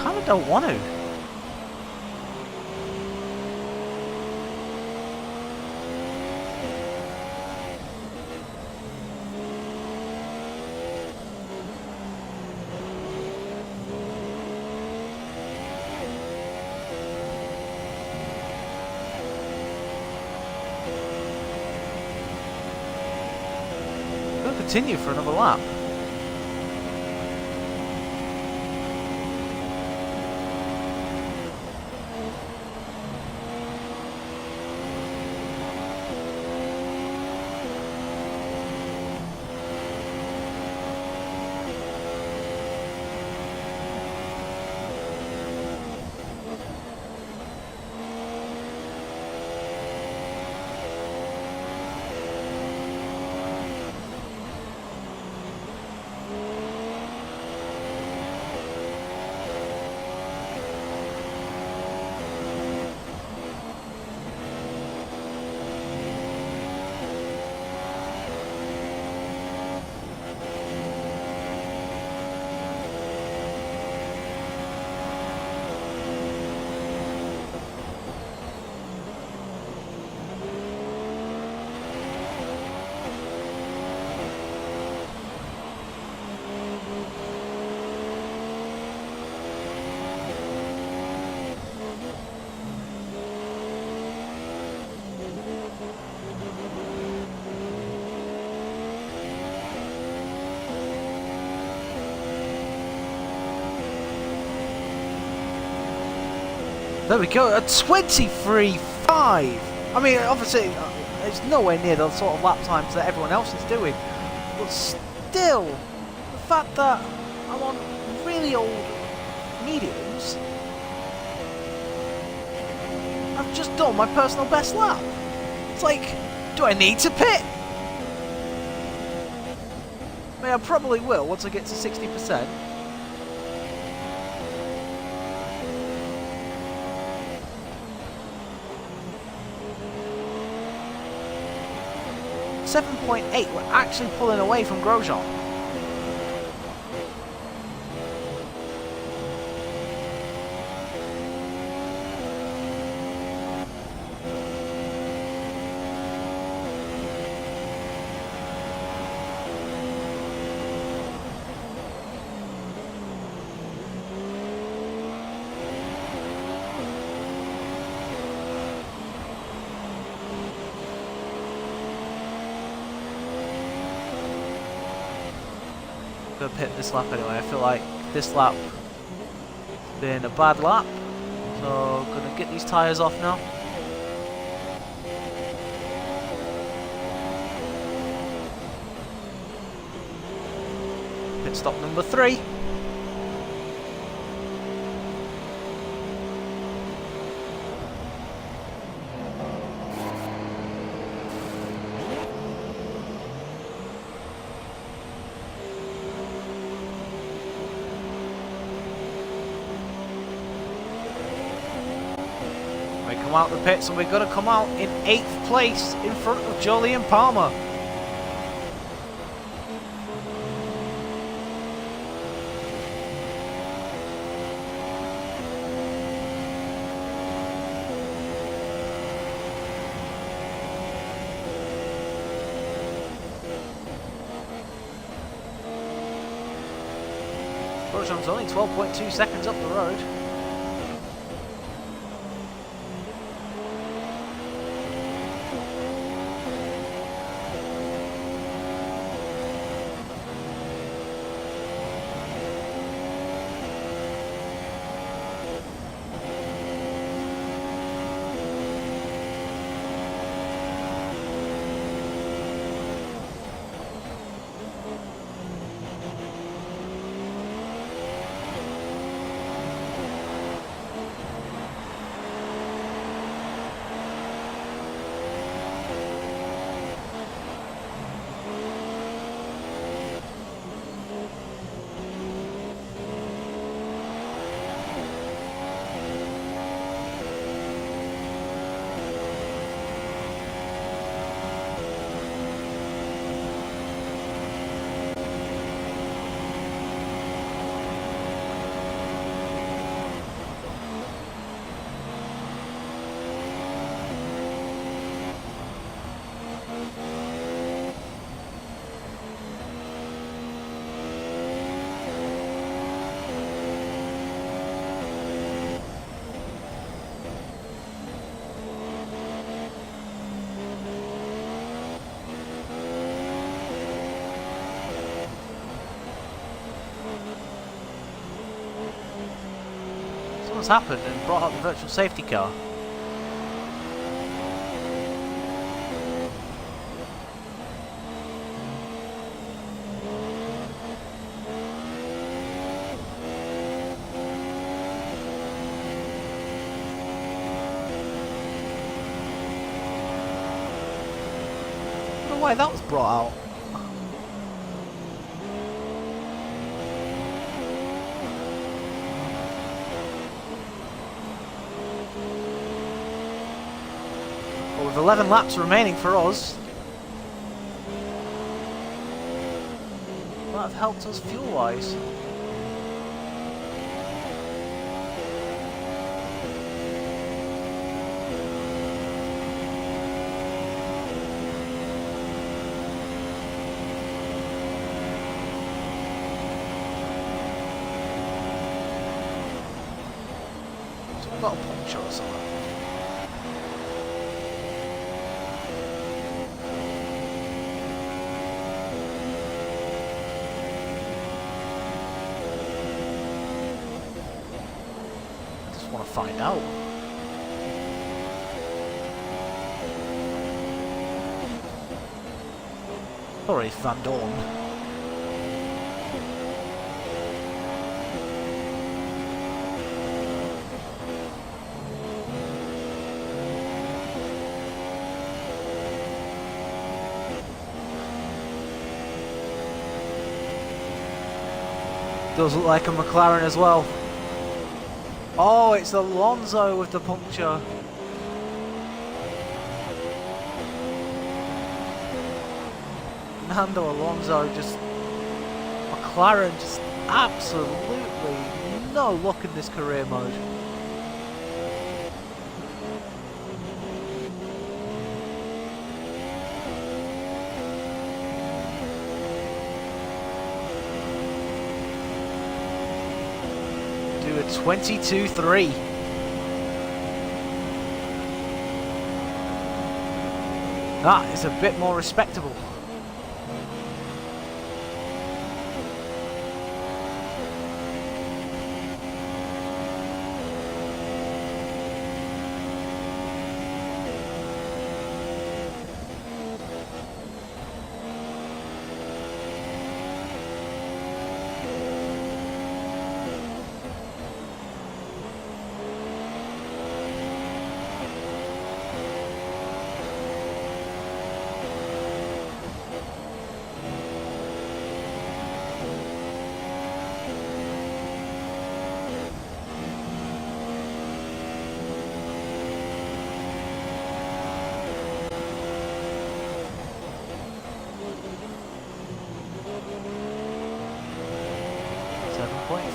Kinda don't want to. Continue for another lap. There we go, a 23.5. I mean, obviously, it's nowhere near the sort of lap times that everyone else is doing. But still, the fact that I'm on really old mediums, I've just done my personal best lap. It's like, do I need to pit? I mean, I probably will once I get to 60%. .8, we're actually pulling away from Grosjean. Gonna pit this lap anyway. I feel like this lap has been a bad lap, so gonna get these tyres off now. Pit stop number 3. We come out the pits and we're going to come out in 8th place in front of Jolyon Palmer. Grosjean's only 12.2 seconds up the road. Someone's happened and brought out the virtual safety car. I don't know why that was brought out. With 11 laps remaining for us, that have helped us fuel-wise. So we've got a puncture or something. Want to find out. Sorry, Van Dorn. Does look like a McLaren as well. Oh, it's Alonso with the puncture. Fernando Alonso just... McLaren just absolutely no luck in this career mode. Do a 22.3. That is a bit more respectable.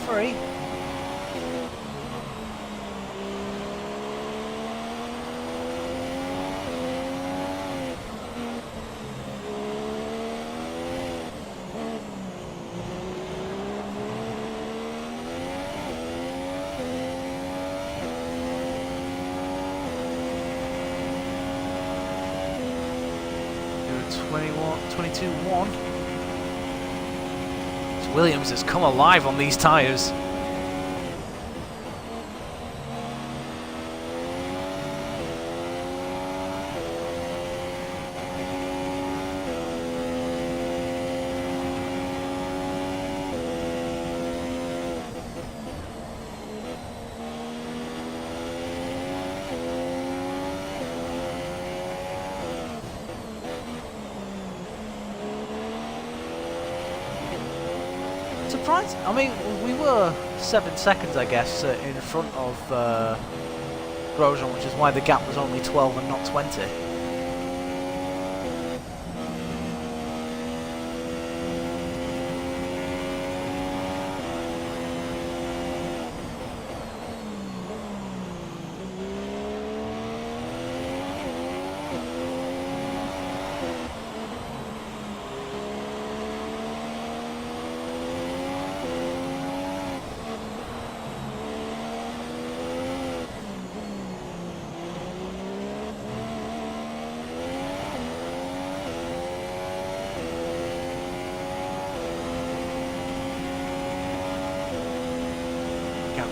Free. Do a 22-1. Williams has come alive on these tyres. Surprised. I mean, we were 7 seconds, I guess, in front of Grosjean, which is why the gap was only 12 and not 20.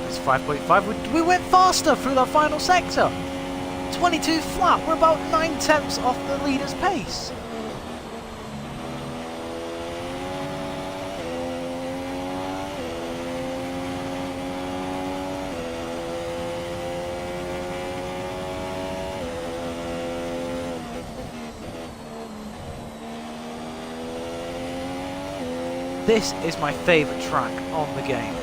It's 5.5. We went faster through the final sector. 22 flat. We're about 9 tenths off the leader's pace. This is my favourite track on the game.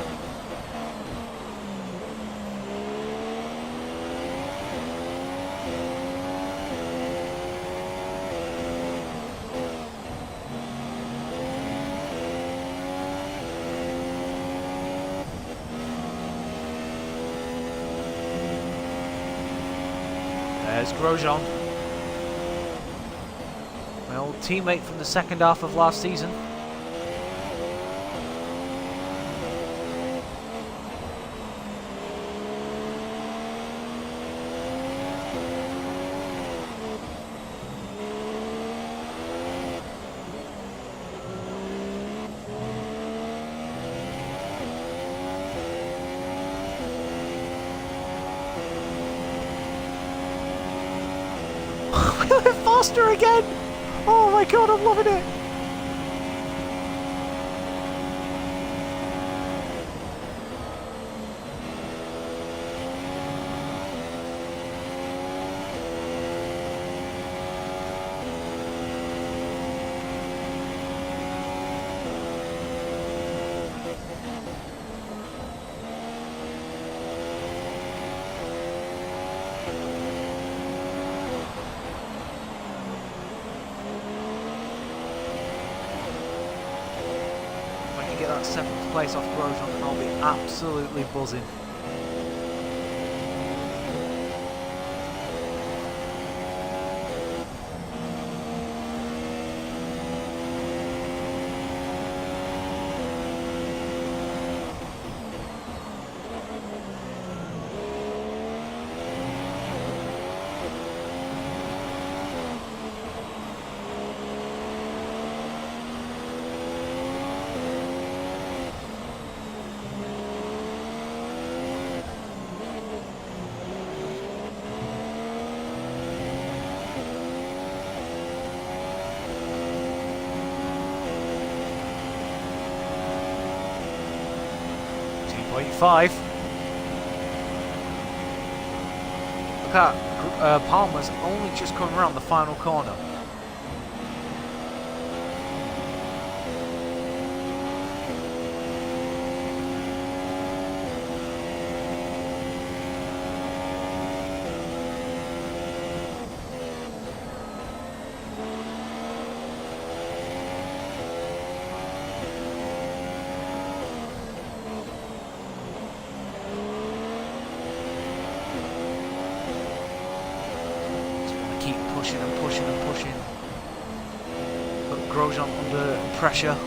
There's Grosjean, my old teammate from the second half of last season. Faster again! Oh my god, I'm loving it! place off Grosjean, and I'll be absolutely buzzing. .5. Look at Palmer's only just coming around the final corner. Keep pushing and pushing and pushing. Put Grosjean under pressure.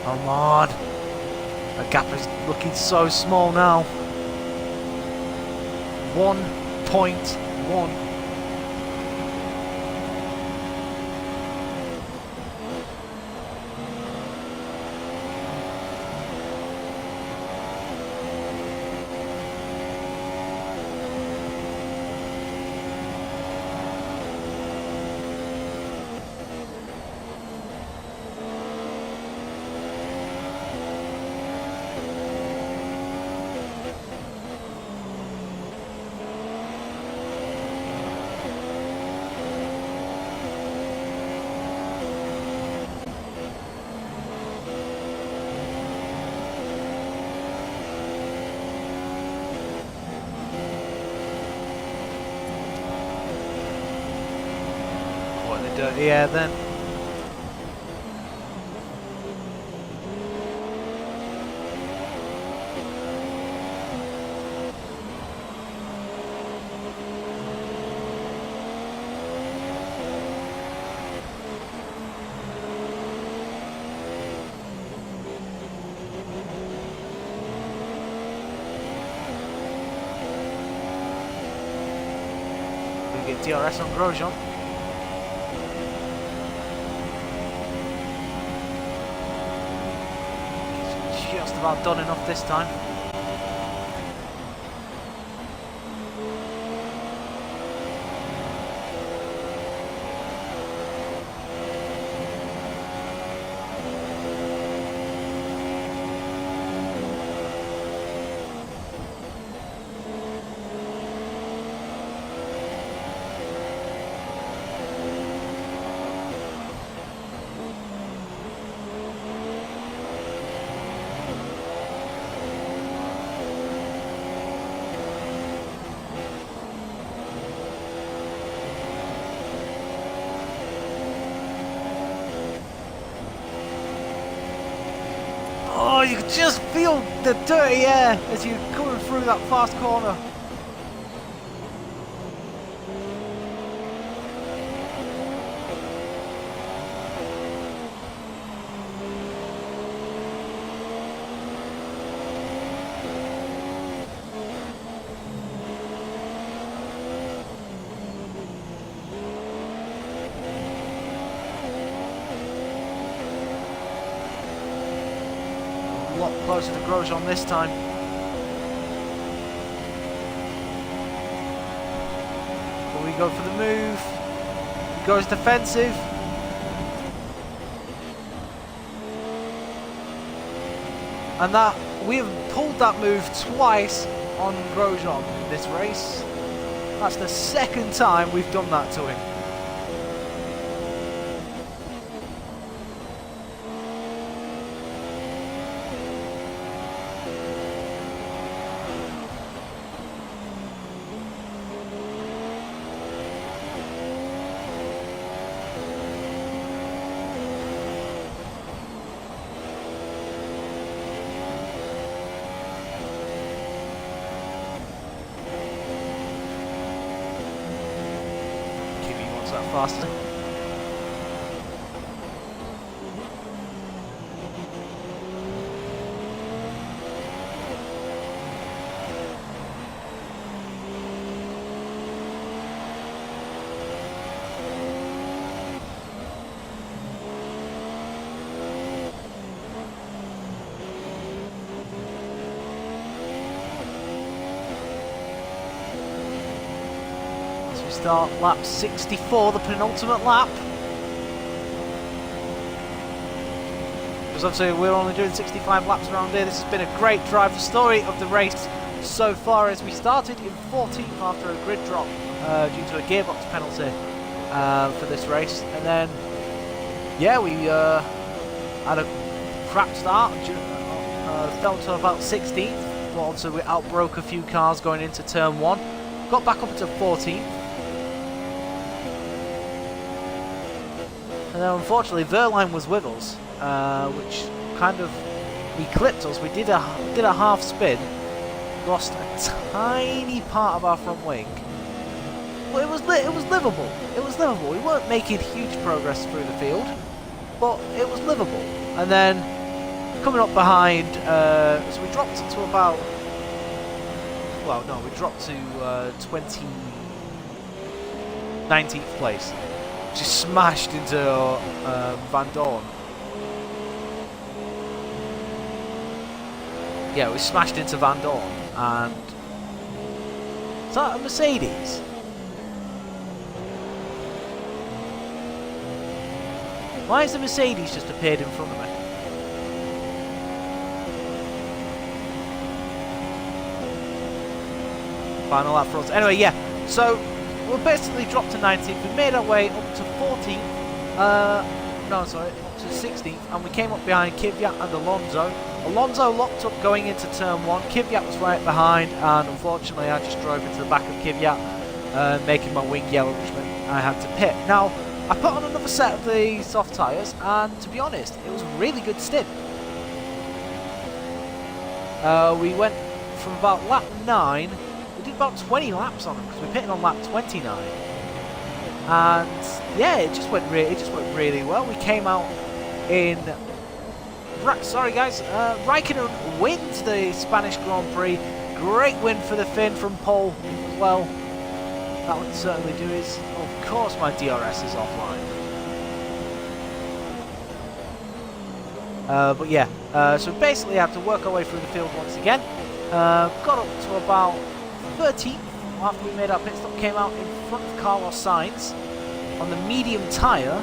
Come on. The gap is looking so small now. 1.1. Dirty air then. We get DRS on Grosjean. Just about done enough this time. Oh, you can just feel the dirty air as you're coming through that fast corner. A lot closer to Grosjean this time. But we go for the move. He goes defensive. And that we have pulled that move twice on Grosjean in this race. That's the second time we've done that to him. Faster. Start lap 64, the penultimate lap. Because obviously we're only doing 65 laps around here. This has been a great drive. The story of the race so far is we started in 14th after a grid drop due to a gearbox penalty for this race. And then, yeah, we had a crap start, fell to about 16th. But also we outbroke a few cars going into turn 1. Got back up to 14th. And then unfortunately Verline was with us, which kind of eclipsed us. We did a half spin, lost a tiny part of our front wing, but it was livable. It was livable. We weren't making huge progress through the field, but it was livable. And then coming up behind, so we dropped to about, well, no, we dropped to 19th place. Just smashed into Van Dorn. Yeah, we smashed into Van Dorn, and is that a Mercedes? Why has the Mercedes just appeared in front of me? Final lap for us. Anyway, yeah. So we basically dropped to 19th. We made our way up to 14th. No, sorry, up to 16th, and we came up behind Kvyat and Alonso. Alonso locked up going into turn 1. Kvyat was right behind, and unfortunately, I just drove into the back of Kvyat, making my wing yellow, which meant I had to pit. Now, I put on another set of the soft tyres, and to be honest, it was a really good stint. We went from about lap 9. We did about 20 laps on them because we pitted on lap 29, and yeah, it just went really well. We came out in. Sorry guys, Raikkonen wins the Spanish Grand Prix. Great win for the Finn from pole as well. That would certainly do his. Of course, my DRS is offline. But yeah, so basically, I had to work our way through the field once again. Got up to about 13th after we made our pit stop, came out in front of Carlos Sainz on the medium tyre,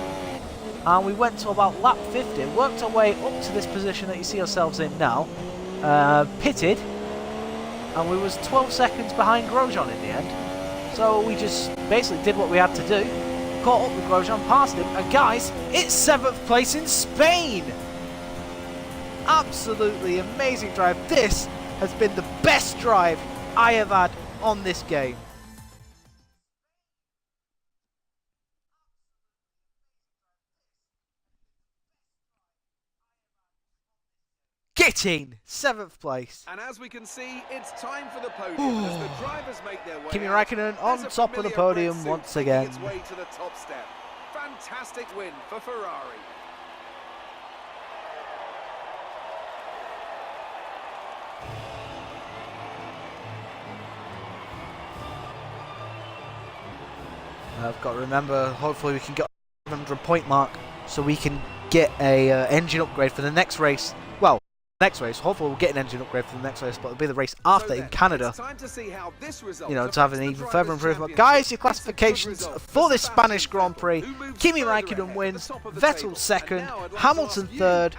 and we went to about lap 50, worked our way up to this position that you see ourselves in now, pitted, and we was 12 seconds behind Grosjean in the end. So we just basically did what we had to do, caught up with Grosjean, passed him, and guys, it's 7th place in Spain! Absolutely amazing drive. This has been the best drive I have had on this game. Getting 7th place. And as we can see, it's time for the podium as the drivers make their way. Kimi Raikkonen on top of the podium once again. Its way to the top step. Fantastic win for Ferrari. I've got to remember, hopefully we can get the 100 point mark so we can get a engine upgrade for the next race. Well, next race. Hopefully we'll get an engine upgrade for the next race, but it'll be the race after in Canada. You know, to have an even further improvement. Guys, your classifications for this Spanish Grand Prix: Kimi Raikkonen wins, Vettel second, Hamilton third,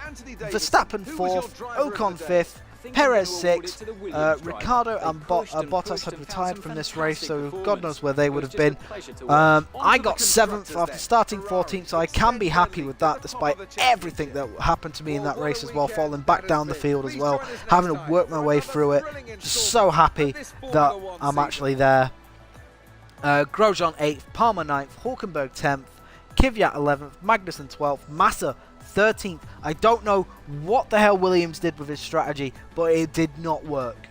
Verstappen fourth, Ocon fifth, Perez 6th, Ricciardo and Bottas had retired from this race, so God knows where they would have been. I got 7th after starting 14th, so I can be happy with that, despite everything that happened to me in that race as well, falling back down the field as well, having to work my way through it. Just so happy that I'm actually there. Grosjean 8th, Palmer 9th, Hulkenberg 10th, Kvyat 11th, Magnussen 12th, Massa 13th. I don't know what the hell Williams did with his strategy, but it did not work.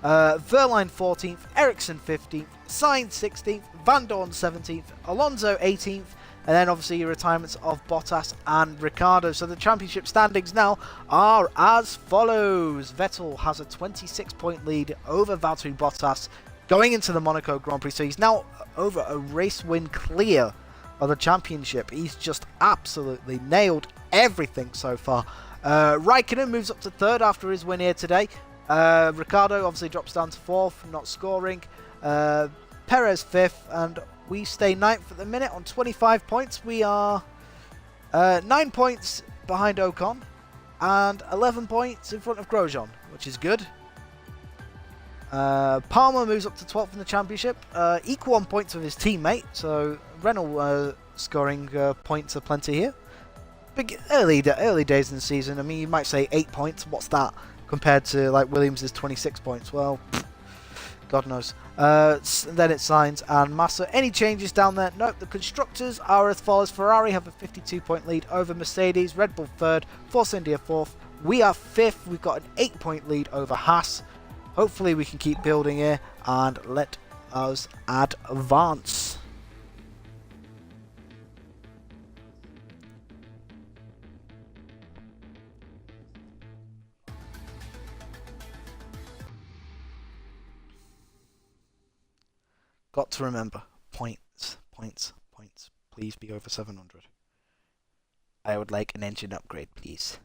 Verline 14th, Ericsson 15th, Sainz 16th, Van Dorn 17th, Alonso 18th, and then obviously your retirements of Bottas and Ricciardo. So the championship standings now are as follows. Vettel has a 26-point lead over Valtteri Bottas going into the Monaco Grand Prix, so he's now over a race win clear of the championship. He's just absolutely nailed everything so far. Raikkonen moves up to 3rd after his win here today. Ricciardo obviously drops down to 4th, not scoring. Perez 5th, and we stay 9th at the minute on 25 points. We are 9 points behind Ocon and 11 points in front of Grosjean, which is good. Palmer moves up to 12th in the championship, equal on points with his teammate, so Renault scoring points aplenty here. Big early days in the season. I mean, you might say 8 points. What's that compared to like Williams' 26 points? Well, God knows. Then it's Sainz and Massa. Any changes down there? Nope. The constructors are as follows. Ferrari have a 52-point lead over Mercedes. Red Bull 3rd. Force India 4th. We are 5th. We've got an 8-point lead over Haas. Hopefully we can keep building here and let us advance. Got to remember, points. Please be over 700. I would like an engine upgrade, please.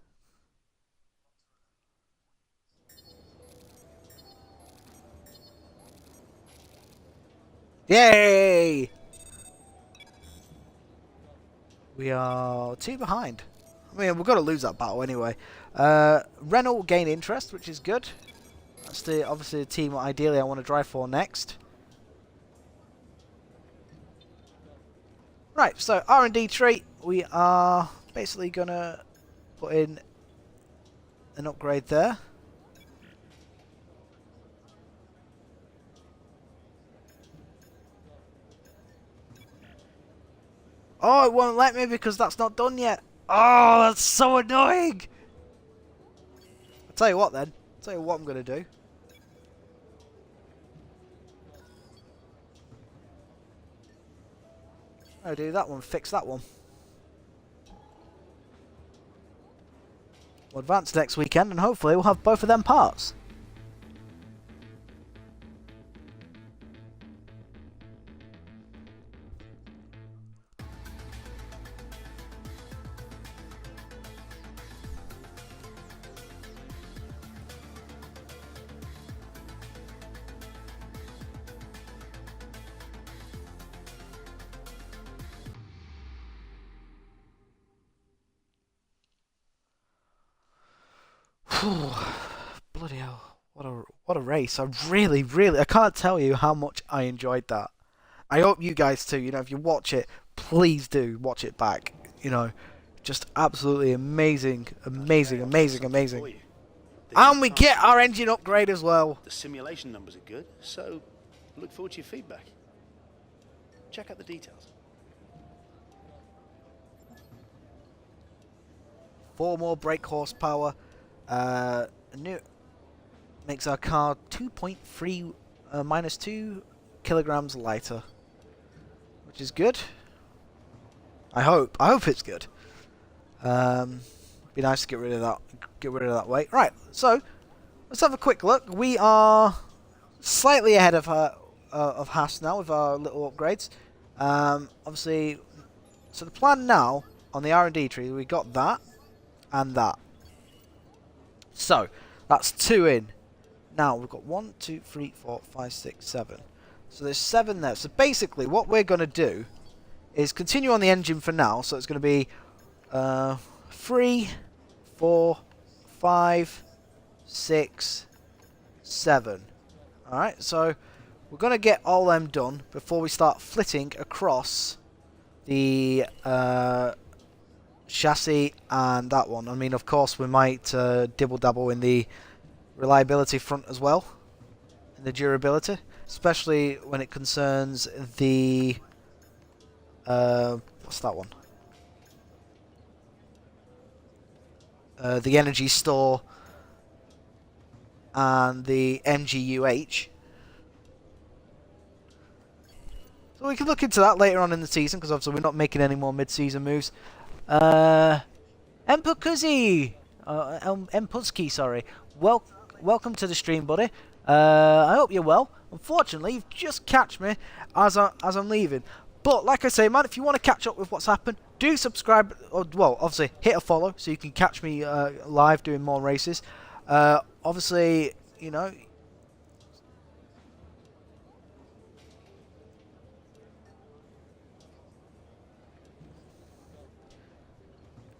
Yay! We are 2 behind. I mean, we've got to lose that battle anyway. Renault will gain interest, which is good. That's obviously the team ideally I want to drive for next. Right, so R&D tree, we are basically going to put in an upgrade there. Oh, it won't let me because that's not done yet. Oh, that's so annoying. I'll tell you what then. I'll tell you what I'm going to do. I'll do that one, fix that one. We'll advance next weekend and hopefully we'll have both of them parts. Bloody hell, what a race. I really, I can't tell you how much I enjoyed that. I hope you guys too. You know, if you watch it, please do watch it back. You know, just absolutely amazing. And we get our engine upgrade as well. The simulation numbers are good, so look forward to your feedback. Check out the details. 4 more brake horsepower. New makes our car 2.3 minus 2 kilograms lighter, which is good. I hope it's good. Be nice to get rid of that weight. Right, so let's have a quick look. We are slightly ahead of Haas now with our little upgrades. Obviously, so the plan now on the R&D tree, we got that and that. So that's 2 in. Now we've got 1, 2, 3, 4, 5, 6, 7. So there's 7 there. So basically what we're going to do is continue on the engine for now. So it's going to be 3, 4, 5, 6, 7. Alright, so we're going to get all them done before we start flitting across the chassis and that one. I mean, of course, we might dibble-dabble in the reliability front as well, and the durability, especially when it concerns the what's that one? The energy store and the MGUH. So we can look into that later on in the season, because obviously we're not making any more mid-season moves. Empuzki, sorry. Welcome to the stream, buddy. I hope you're well. Unfortunately, you've just catch me as I'm leaving. But like I say, man, if you want to catch up with what's happened, do subscribe. Well, obviously, hit a follow so you can catch me live doing more races. Obviously, you know.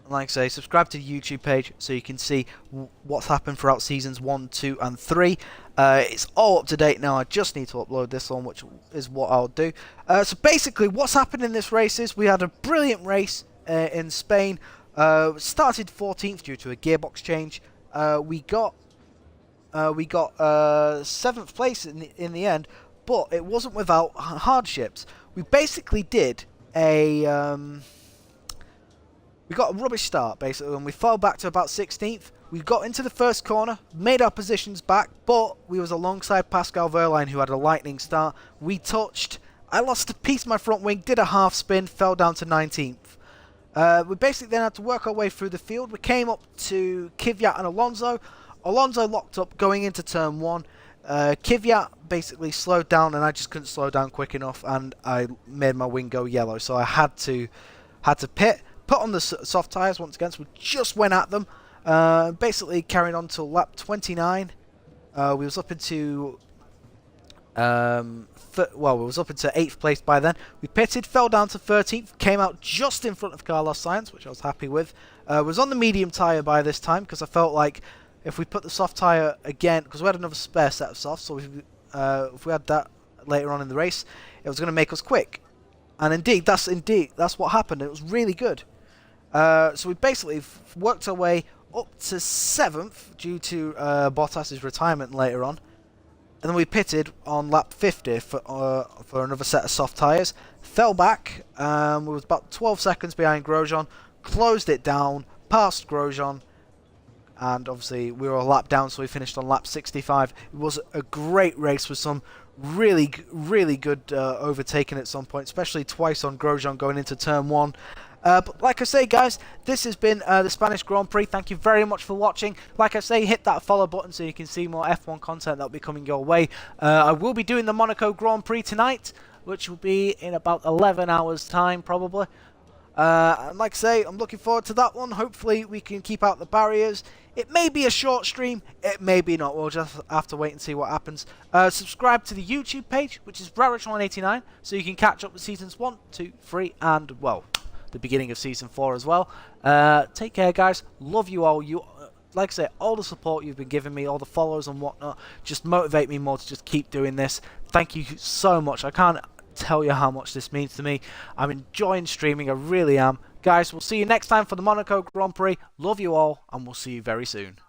Like I say, subscribe to the YouTube page so you can see what's happened throughout seasons 1, 2 and 3. It's all up to date now. I just need to upload this one, which is what I'll do. So basically what's happened in this race is we had a brilliant race in Spain. Started 14th due to a gearbox change. We got 7th place in the end, but it wasn't without hardships. We basically did a we got a rubbish start, basically, and we fell back to about 16th. We got into the first corner, made our positions back, but we was alongside Pascal Wehrlein, who had a lightning start. We touched. I lost a piece of my front wing, did a half spin, fell down to 19th. We basically then had to work our way through the field. We came up to Kvyat and Alonso. Alonso locked up going into turn 1. Kvyat basically slowed down, and I just couldn't slow down quick enough, and I made my wing go yellow, so I had to pit. Put on the soft tyres once again, so we just went at them. Basically carried on till lap 29. We was up into we was up into 8th place by then. We pitted, fell down to 13th, came out just in front of Carlos Sainz, which I was happy with. Was on the medium tyre by this time, because I felt like if we put the soft tyre again, because we had another spare set of softs, so if we had that later on in the race, it was going to make us quick. And indeed, that's what happened. It was really good. So we basically worked our way up to 7th due to Bottas's retirement later on. And then we pitted on lap 50 for another set of soft tyres. Fell back. We was about 12 seconds behind Grosjean. Closed it down. Passed Grosjean. And obviously we were a lap down, so we finished on lap 65. It was a great race with some really good overtaking at some point, especially twice on Grosjean going into turn 1. But like I say, guys, this has been the Spanish Grand Prix. Thank you very much for watching. Like I say, hit that follow button so you can see more F1 content that will be coming your way. I will be doing the Monaco Grand Prix tonight, which will be in about 11 hours time probably. And like I say, I'm looking forward to that one. Hopefully we can keep out the barriers. It may be a short stream, it may be not. We'll just have to wait and see what happens. Subscribe to the YouTube page, which is Brarich189, so you can catch up with seasons 1, 2, 3, and, well, the beginning of season 4 as well. Take care, guys. Love you all. Like I say, all the support you've been giving me, all the follows and whatnot, just motivate me more to just keep doing this. Thank you so much. I can't tell you how much this means to me. I'm enjoying streaming. I really am. Guys, we'll see you next time for the Monaco Grand Prix. Love you all, and we'll see you very soon.